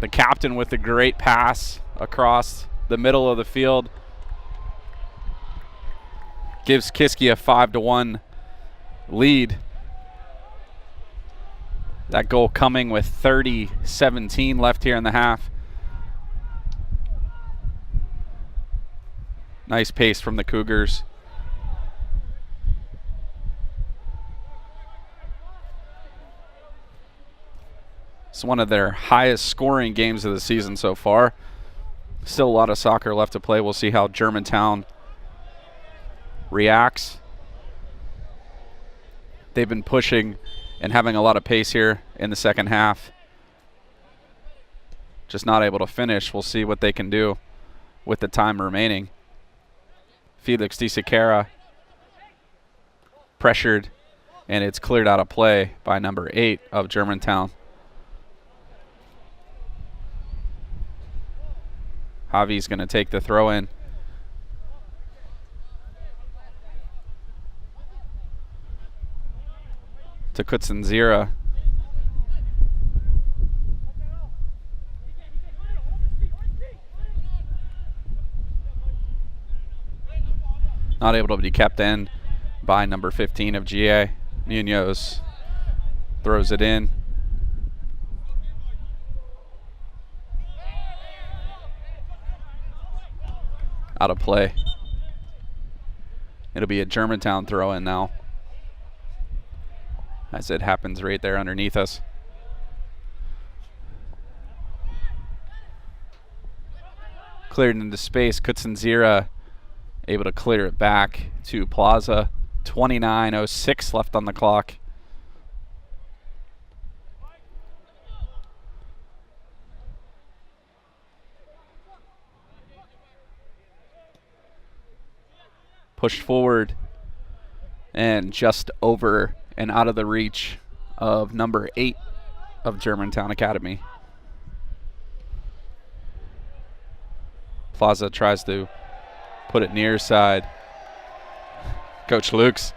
the captain, with a great pass across the middle of the field. Gives Kiski a 5-1 lead. That goal coming with 30-17 left here in the half. Nice pace from the Cougars. It's one of their highest scoring games of the season so far. Still a lot of soccer left to play. We'll see how Germantown reacts. They've been pushing and having a lot of pace here in the second half. Just not able to finish. We'll see what they can do with the time remaining. Felix Di Siqueira pressured, and it's cleared out of play by number 8 of Germantown. Javi's going to take the throw in. To Kutsinzira. Not able to be kept in by number 15 of GA. Munoz throws it in. Out of play. It'll be a Germantown throw in now, as it happens right there underneath us. Cleared into space. Kutsinzira able to clear it back to PAISAA. 29:06 left on the clock. Pushed forward and just over and out of the reach of number 8 of Germantown Academy. PAISAA tries to put it near side. Coach Lukes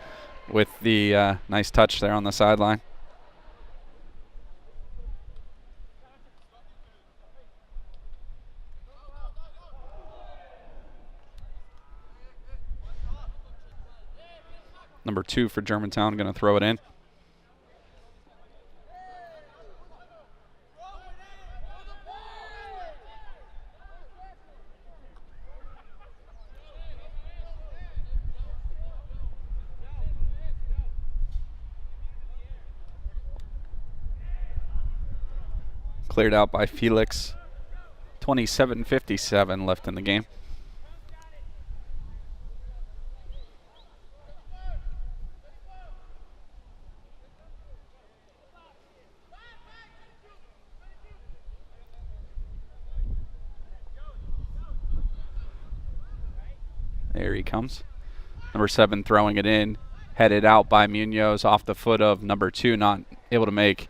with the nice touch there on the sideline. Number 2 for Germantown going to throw it in. Cleared out by Felix. 27:57 left in the game. There he comes. Number 7 throwing it in. Headed out by Munoz off the foot of number 2, not able to make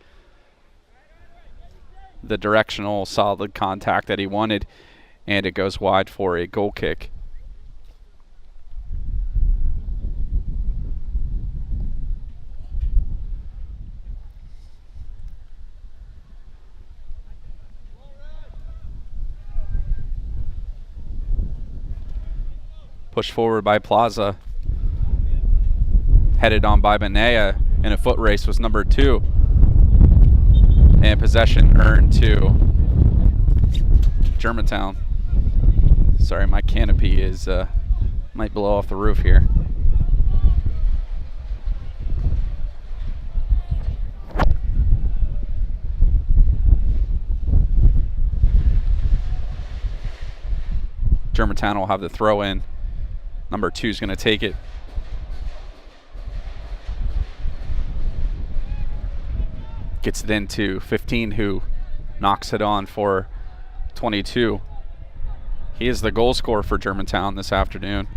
the directional solid contact that he wanted, and it goes wide for a goal kick. Pushed forward by Plaza. Headed on by Benea in a foot race was number 2. And possession earned to Germantown. Sorry, my canopy is might blow off the roof here. Germantown will have the throw in. Number 2 is going to take it. Gets it into 15, who knocks it on for 22. He is the goal scorer for Germantown this afternoon,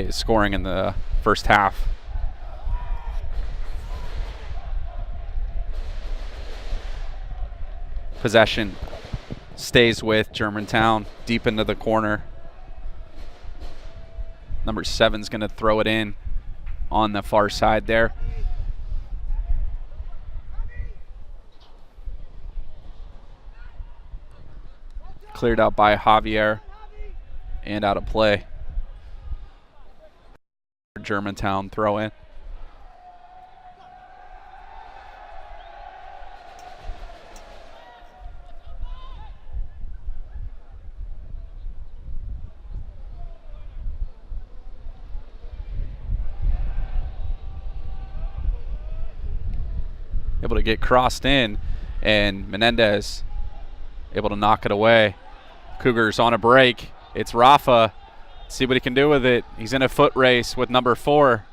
scoring in the first half. Possession stays with Germantown deep into the corner. Number 7's going to throw it in on the far side there. Cleared out by Javier and out of play. Germantown throw in. Able to get crossed in, and Menendez able to knock it away. Cougars on a break. It's Rafa. See what he can do with it. He's in a foot race with number 4.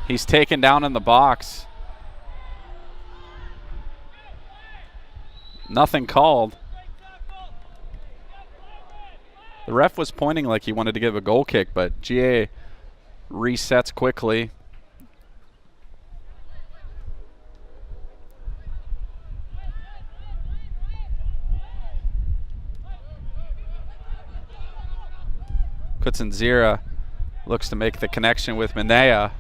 He's taken down in the box. Nothing called. The ref was pointing like he wanted to give a goal kick, but GA resets quickly. Kutsinzira looks to make the connection with Menea.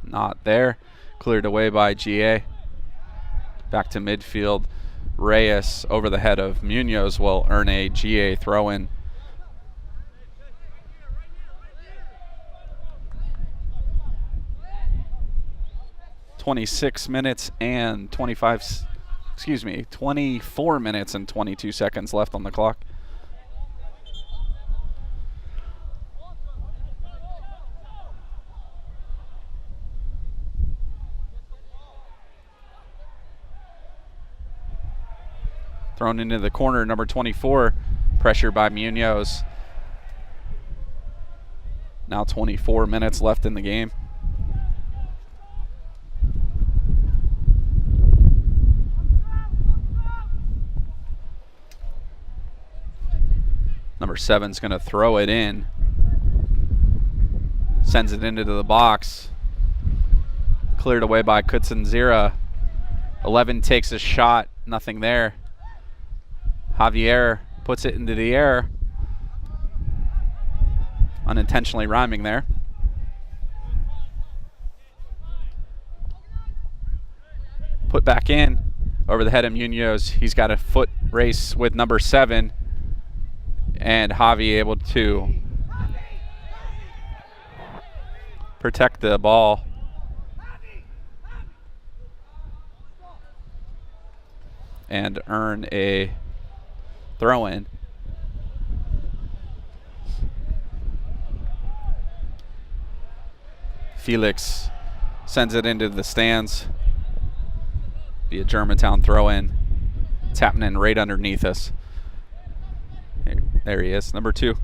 Not there. Cleared away by GA. Back to midfield. Reyes over the head of Munoz will earn a GA throw-in. (26 minutes and 24 minutes and 22 seconds left on the clock. Thrown into the corner, number 24, pressure by Munoz. Now 24 minutes left in the game. Number 7's going to throw it in. Sends it into the box. Cleared away by Kutsinzira. 11 takes a shot, nothing there. Javier puts it into the air. Unintentionally rhyming there. Put back in over the head of Munoz. He's got a foot race with number 7. And Javi able to protect the ball. And earn a throw-in. Felix sends it into the stands. Be a Germantown throw in. It's happening right underneath us. There he is, number 2.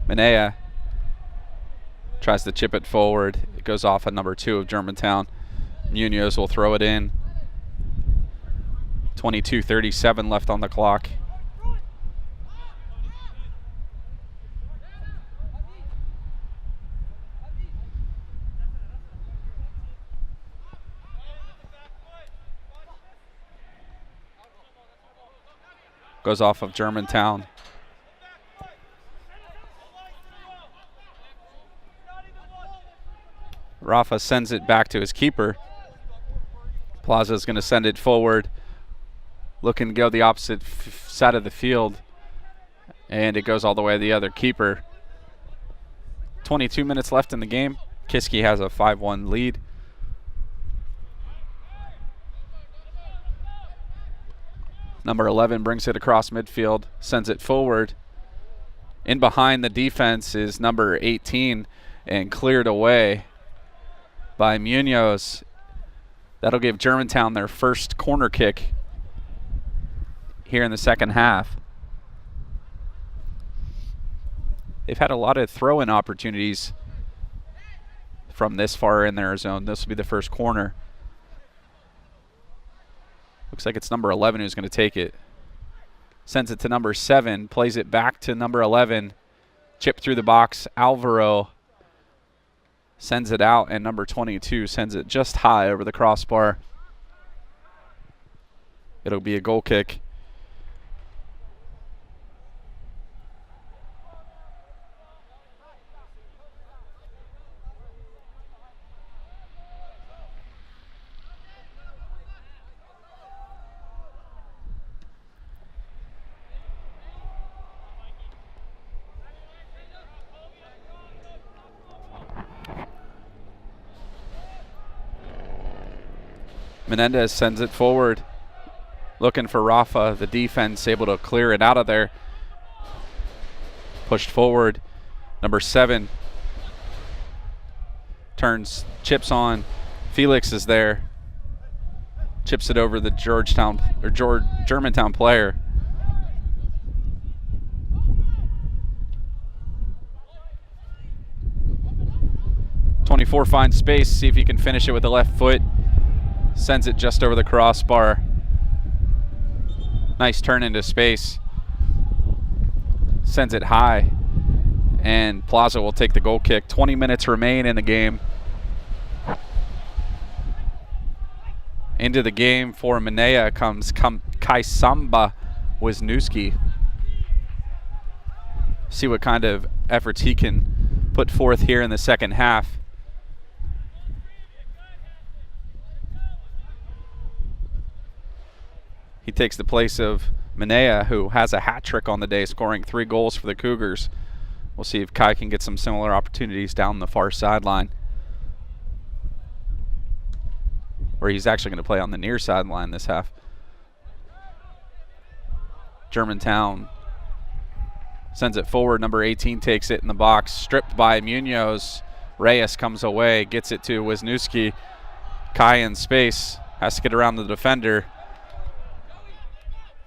Minea tries to chip it forward. It goes off at number 2 of Germantown. Munoz will throw it in. 22:37 left on the clock. Goes off of Germantown. Rafa sends it back to his keeper. Plaza's going to send it forward. Looking to go the opposite side of the field. And it goes all the way to the other keeper. 22 minutes left in the game. Kiski has a 5-1 lead. Number 11 brings it across midfield, sends it forward. In behind the defense is number 18 and cleared away by Munoz. That'll give Germantown their first corner kick here in the second half. They've had a lot of throw-in opportunities from this far in their zone. This will be the first corner. Looks like it's number 11 who's going to take it. Sends it to number 7, plays it back to number 11. Chip through the box. Alvaro sends it out, and number 22 sends it just high over the crossbar. It'll be a goal kick. Menendez sends it forward, looking for Rafa. The defense able to clear it out of there. Pushed forward. Number 7 turns, chips on. Felix is there. Chips it over the Germantown player. .24 finds space. See if he can finish it with the left foot. Sends it just over the crossbar. Nice turn into space. Sends it high. And Plaza will take the goal kick. 20 minutes remain in the game. Into the game for Minea comes Kaisamba Wisniewski. See what kind of efforts he can put forth here in the second half. He takes the place of Minea, who has a hat trick on the day, scoring 3 goals for the Cougars. We'll see if Kai can get some similar opportunities down the far sideline. Or he's actually going to play on the near sideline this half. Germantown sends it forward. Number 18 takes it in the box. Stripped by Munoz. Reyes comes away, gets it to Wisniewski. Kai in space, has to get around the defender.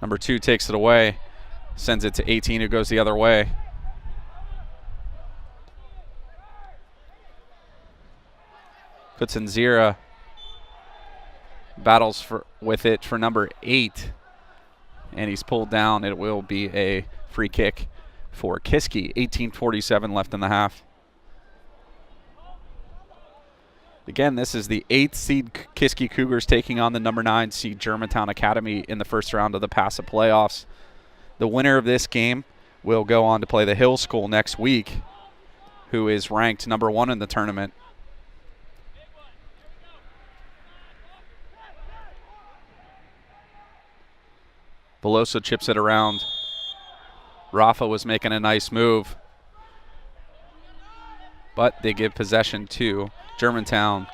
Number 2 takes it away, sends it to 18 who goes the other way. Kutsinzira battles with it for number 8, and he's pulled down. It will be a free kick for Kiski. 18:47 left in the half. Again, this is the 8th seed Kiski Cougars taking on the number 9 seed Germantown Academy in the first round of the PAISAA playoffs. The winner of this game will go on to play the Hill School next week, who is ranked number 1 in the tournament. Veloso chips it around. Rafa was making a nice move, but they give possession to Germantown.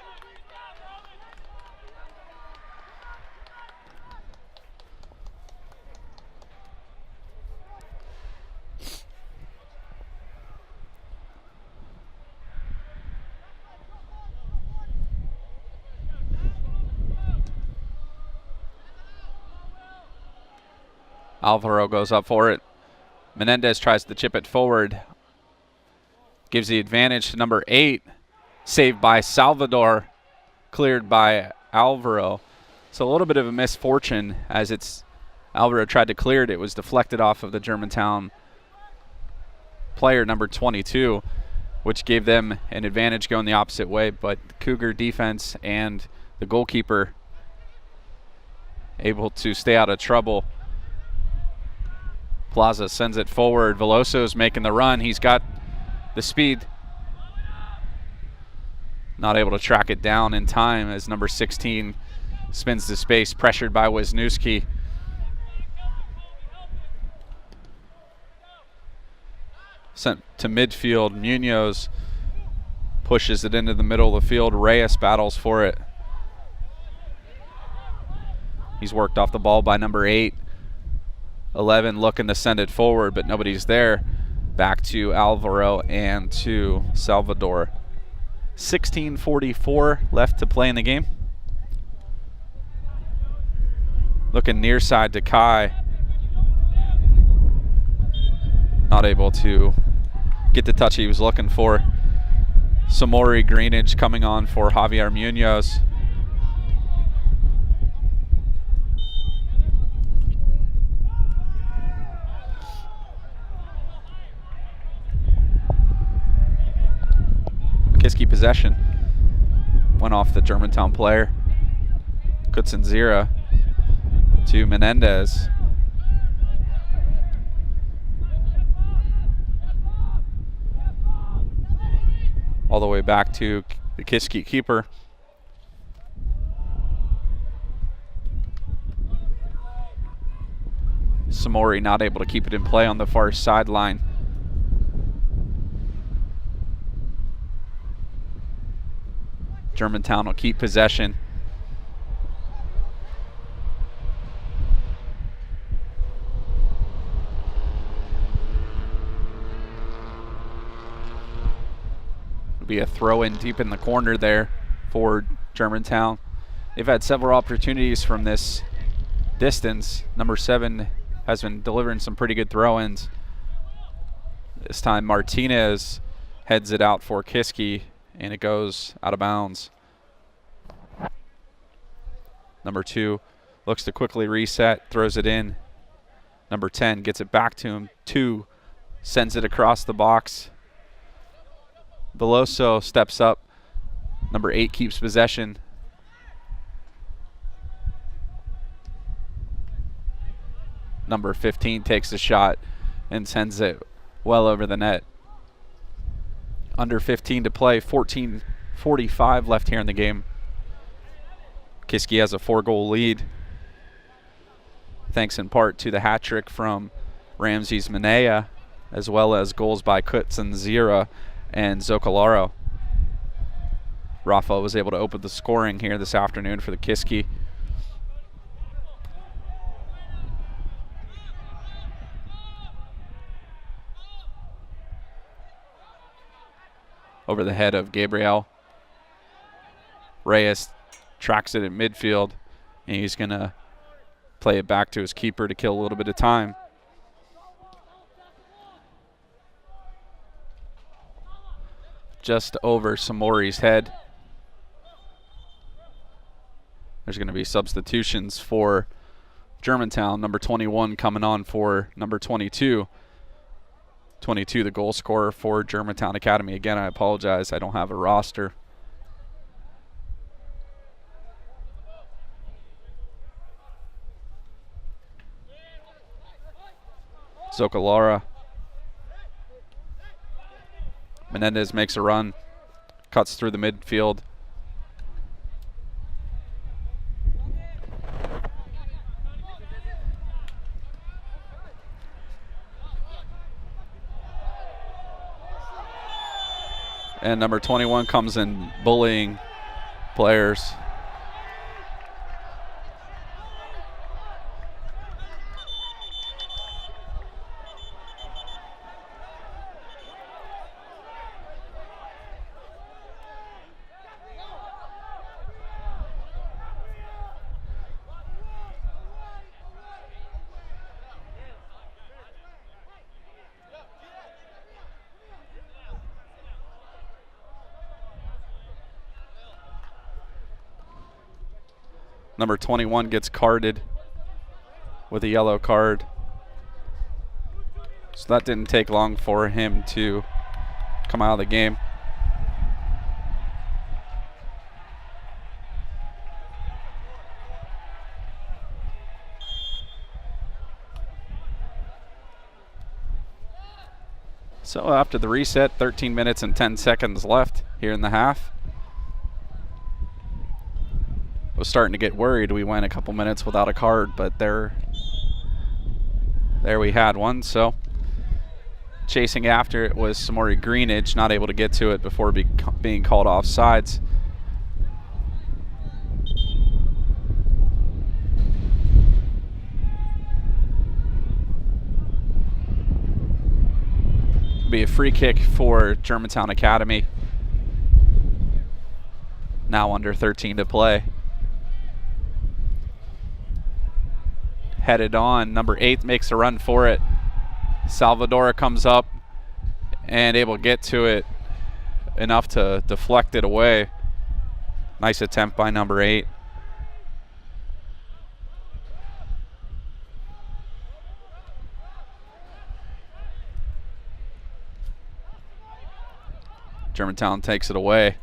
Alvaro goes up for it. Menendez tries to chip it forward. Gives the advantage to number 8. Saved by Salvador. Cleared by Alvaro. So a little bit of a misfortune as Alvaro tried to clear it. It was deflected off of the Germantown player, number 22, which gave them an advantage going the opposite way. But Cougar defense and the goalkeeper able to stay out of trouble. Plaza sends it forward. Veloso's making the run. He's got the speed. Not able to track it down in time as number 16 spins the space, pressured by Wisniewski. Sent to midfield. Munoz pushes it into the middle of the field. Reyes battles for it. He's worked off the ball by number 8. 11 looking to send it forward, but nobody's there. Back to Alvaro and to Salvador. 16:44 left to play in the game. Looking near side to Kai. Not able to get the touch he was looking for. Samori Greenidge coming on for Javier Munoz. Kiski possession. Went off the Germantown player. Kutsinzira to Menendez. All the way back to the Kiski keeper. Samori not able to keep it in play on the far sideline. Germantown will keep possession. It'll be a throw in deep in the corner there for Germantown. They've had several opportunities from this distance. Number 7 has been delivering some pretty good throw-ins. This time Martinez heads it out for Kiski, and it goes out of bounds. Number 2 looks to quickly reset, throws it in. Number 10 gets it back to him. 2 sends it across the box. Veloso steps up. Number 8 keeps possession. Number 15 takes a shot and sends it well over the net. Under 15 to play, 14:45 left here in the game. Kiski has a 4-goal lead, thanks in part to the hat trick from Ramses Manea, as well as goals by Kutsinzira and Zocalaro. Rafa was able to open the scoring here this afternoon for the Kiski. Over the head of Gabriel. Reyes tracks it at midfield, and he's going to play it back to his keeper to kill a little bit of time. Just over Samori's head. There's going to be substitutions for Germantown. Number 21 coming on for number 22. 22, the goal scorer for Germantown Academy. Again, I apologize, I don't have a roster. Zocalara. Menendez makes a run, cuts through the midfield. And number 21 comes in bullying players. Number 21 gets carded with a yellow card. So that didn't take long for him to come out of the game. So after the reset, 13 minutes and 10 seconds left here in the half. Was starting to get worried. We went a couple minutes without a card, but there we had one. So chasing after it was Samori Greenidge, not able to get to it before being called off sides. Be a free kick for Germantown Academy. Now under 13 to play. Headed on, number 8 makes a run for it. Salvador comes up and able to get to it enough to deflect it away. Nice attempt by number 8. Germantown takes it away.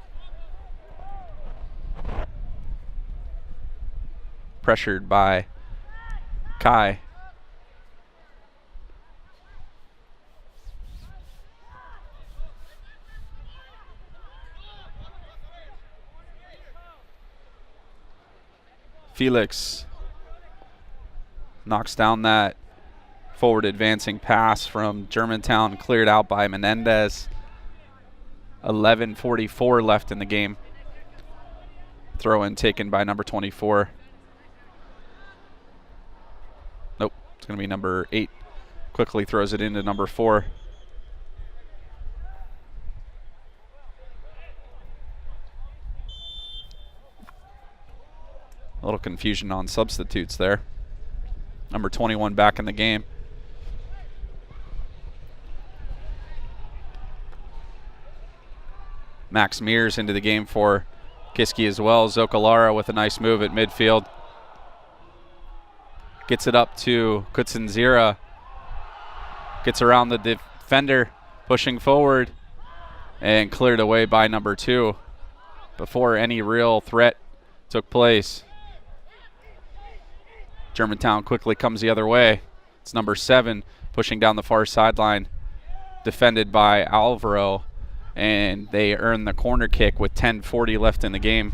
Pressured by Kai. Felix knocks down that forward advancing pass from Germantown, cleared out by Menendez. 11:44 left in the game. Throw in taken by number 24. Nope, it's going to be number 8. Quickly throws it into number 4. A little confusion on substitutes there. Number 21 back in the game. Max Mears into the game for Kiski as well. Zocalara with a nice move at midfield. Gets it up to Kutsinzira. Gets around the defender, pushing forward, and cleared away by number 2 before any real threat took place. Germantown quickly comes the other way. It's number 7 pushing down the far sideline, defended by Alvaro, and they earn the corner kick with 10:40 left in the game.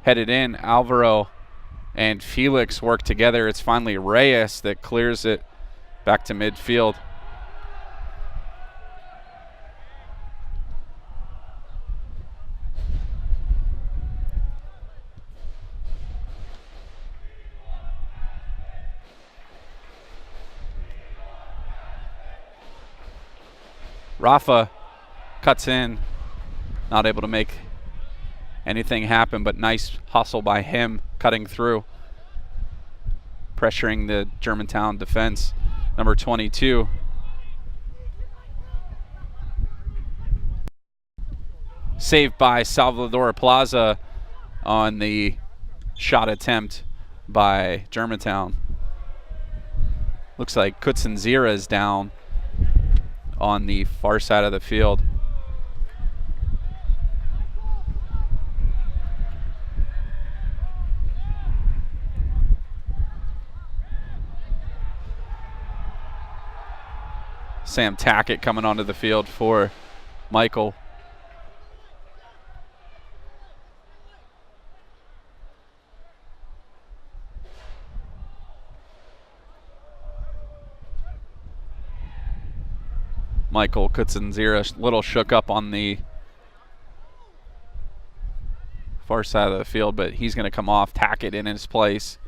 Headed in, Alvaro and Felix work together. It's finally Reyes that clears it back to midfield. Rafa cuts in, not able to make anything happen, but nice hustle by him, cutting through, pressuring the Germantown defense. Number 22. Saved by Salvador Plaza on the shot attempt by Germantown. Looks like Kutsinzira is down on the far side of the field. Sam Tackett coming onto the field for Michael. Michael Kutsinzira a little shook up on the far side of the field, but he's going to come off. Tackett in his place.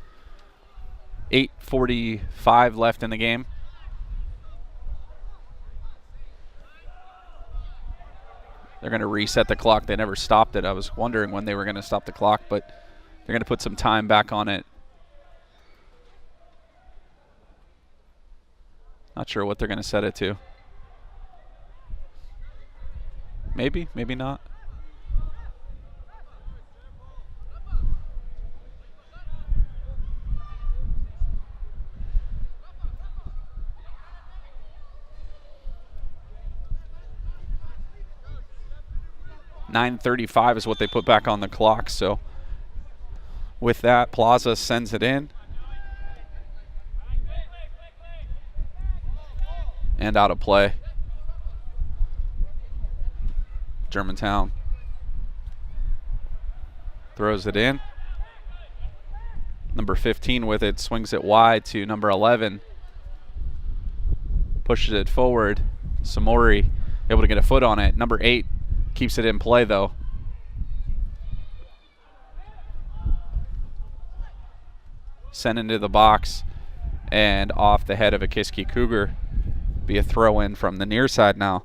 8:45 left in the game. They're going to reset the clock. They never stopped it. I was wondering when they were going to stop the clock, but they're going to put some time back on it. Not sure what they're going to set it to. Maybe, maybe not. .935 is what they put back on the clock. So with that, PAISAA sends it in. And out of play. Germantown throws it in. Number 15 with it, swings it wide to number 11. Pushes it forward. Samori able to get a foot on it. Number 8 keeps it in play though. Sent into the box and off the head of a Kiski Cougar. Be a throw in from the near side now.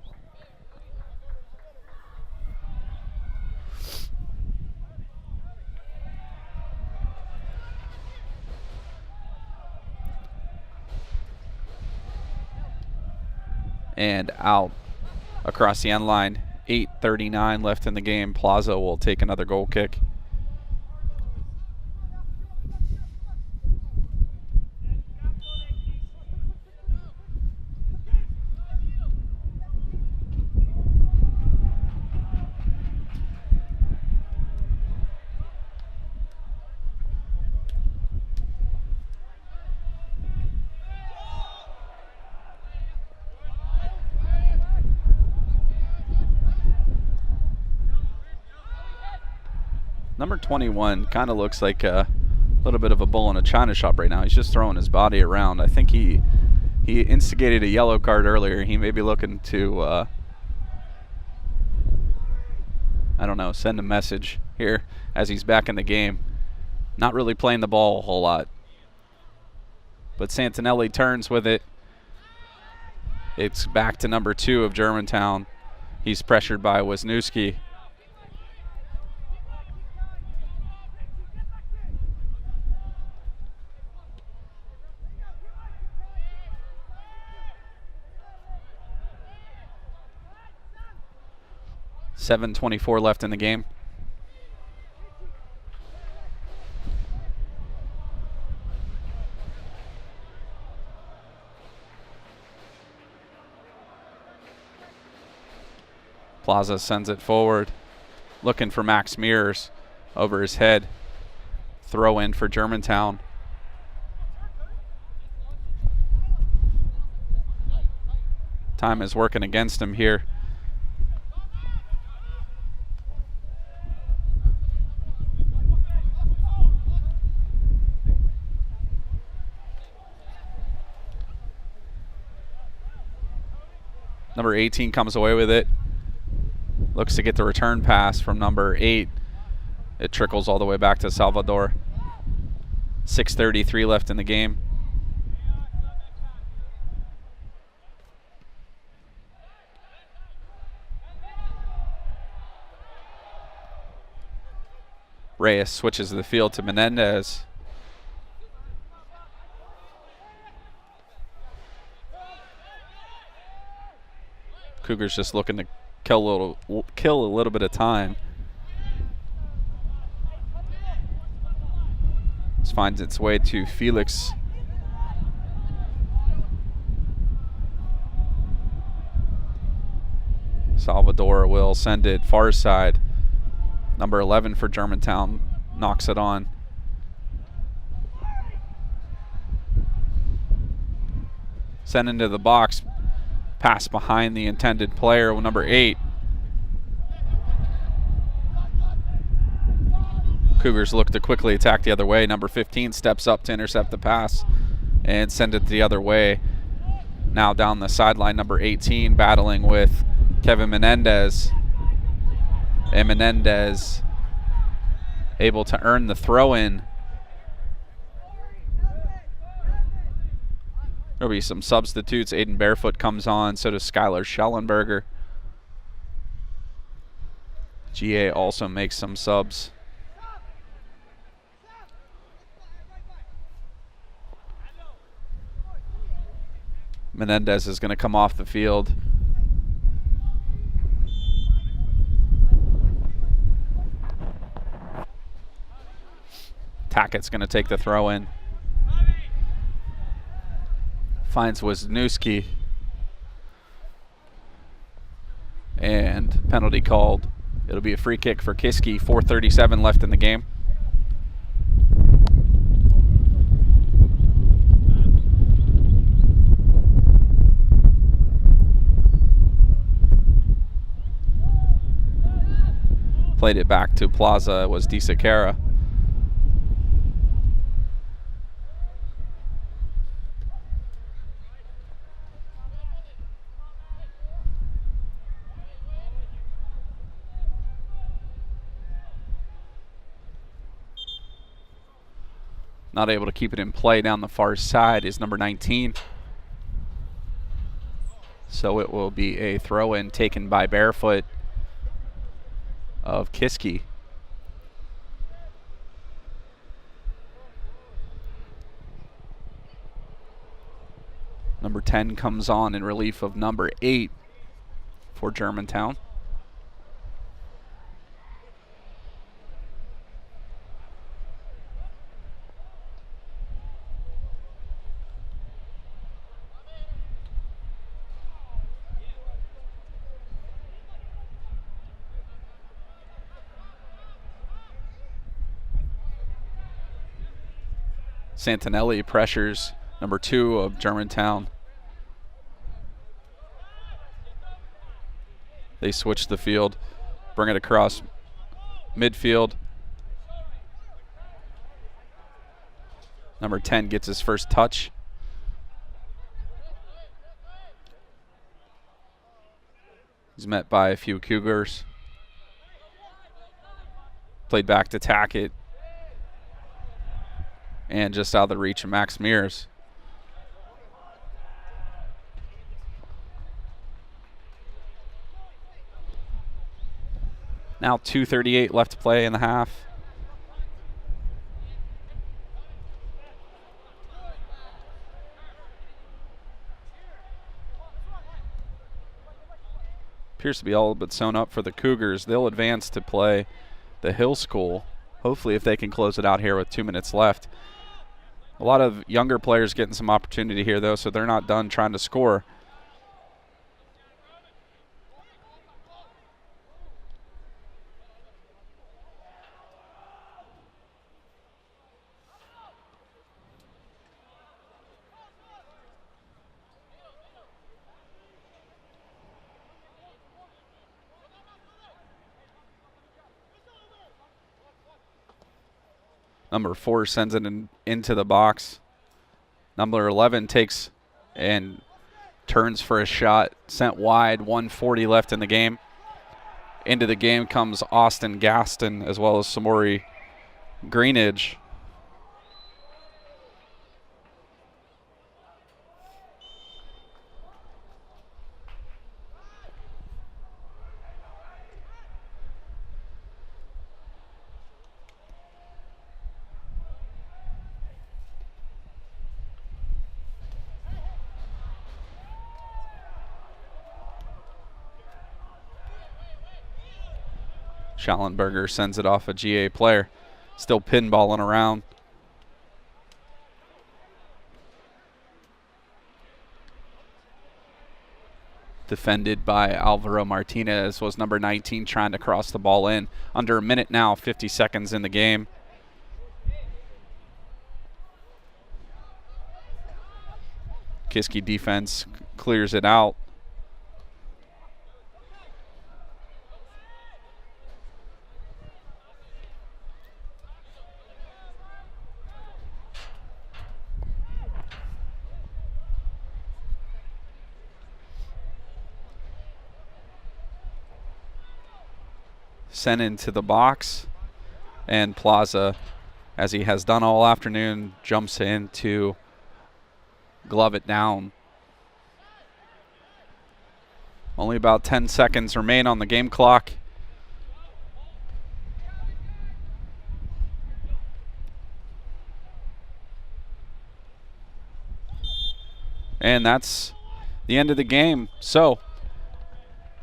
And out across the end line. 8:39 left in the game. PAISAA will take another goal kick. Number 21 kind of looks like a little bit of a bull in a china shop right now. He's just throwing his body around. I think he instigated a yellow card earlier. He may be looking to, I don't know, send a message here as he's back in the game. Not really playing the ball a whole lot. But Santinelli turns with it. It's back to number 2 of Germantown. He's pressured by Wisniewski. .724 left in the game. PAISAA sends it forward, looking for Max Mears over his head. Throw in for Germantown. Time is working against him here. Number 18 comes away with it. Looks to get the return pass from number 8. It trickles all the way back to Salvador. 6:33 left in the game. Reyes switches the field to Menendez. Cougars just looking to kill a little bit of time. This finds its way to Felix. Salvador will send it far side. Number 11 for Germantown knocks it on. Sent into the box. Pass behind the intended player with number 8. Cougars look to quickly attack the other way. Number 15 steps up to intercept the pass and send it the other way. Now down the sideline, number 18 battling with Kevin Menendez. And Menendez able to earn the throw-in. There'll be some substitutes. Aiden Barefoot comes on, so does Skylar Schellenberger. GA also makes some subs. Menendez is going to come off the field. Tackett's going to take the throw in. Finds Wisniewski. And penalty called. It'll be a free kick for Kiski. 4:37 left in the game. Played it back to Plaza. It was DeSiqueira. Not able to keep it in play down the far side is number 19. So it will be a throw-in taken by Barefoot of Kiski. Number 10 comes on in relief of number 8 for Germantown. Santinelli pressures number 2 of Germantown. They switch the field, bring it across midfield. Number 10 gets his first touch. He's met by a few Cougars. Played back to Tackett. And just out of the reach of Max Mears. Now 2:38 left to play in the half. Appears to be all but sewn up for the Cougars. They'll advance to play the Hill School. Hopefully if they can close it out here with 2 minutes left. A lot of younger players getting some opportunity here, though, so they're not done trying to score. Number 4 sends it into the box. Number 11 takes and turns for a shot. Sent wide, 1:40 left in the game. Into the game comes Austin Gaston as well as Samori Greenidge. Schallenberger sends it off a GA player. Still pinballing around. Defended by Alvaro Martinez was number 19 trying to cross the ball in. Under a minute now, 50 seconds in the game. Kiski defense clears it out. Sent into the box, and Plaza, as he has done all afternoon, jumps in to glove it down. Only about 10 seconds remain on the game clock. And that's the end of the game. So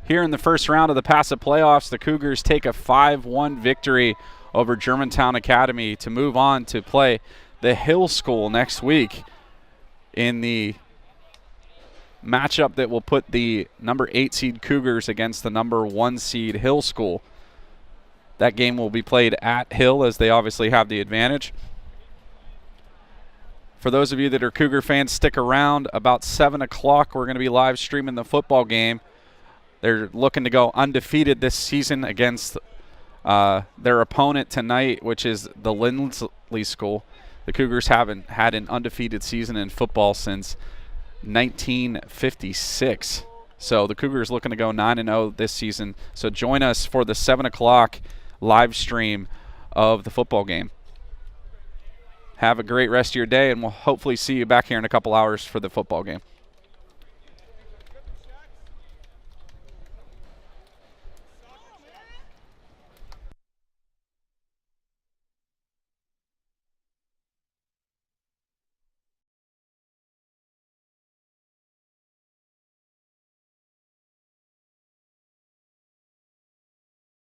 here in the first round of the PAISAA playoffs, the Cougars take a 5-1 victory over Germantown Academy to move on to play the Hill School next week in the matchup that will put the number 8 seed Cougars against the number 1 seed Hill School. That game will be played at Hill, as they obviously have the advantage. For those of you that are Cougar fans, stick around. About 7 o'clock, we're going to be live streaming the football game. They're looking to go undefeated this season against their opponent tonight, which is the Lindley School. The Cougars haven't had an undefeated season in football since 1956. So the Cougars looking to go 9-0 this season. So join us for the 7 o'clock live stream of the football game. Have a great rest of your day, and we'll hopefully see you back here in a couple hours for the football game.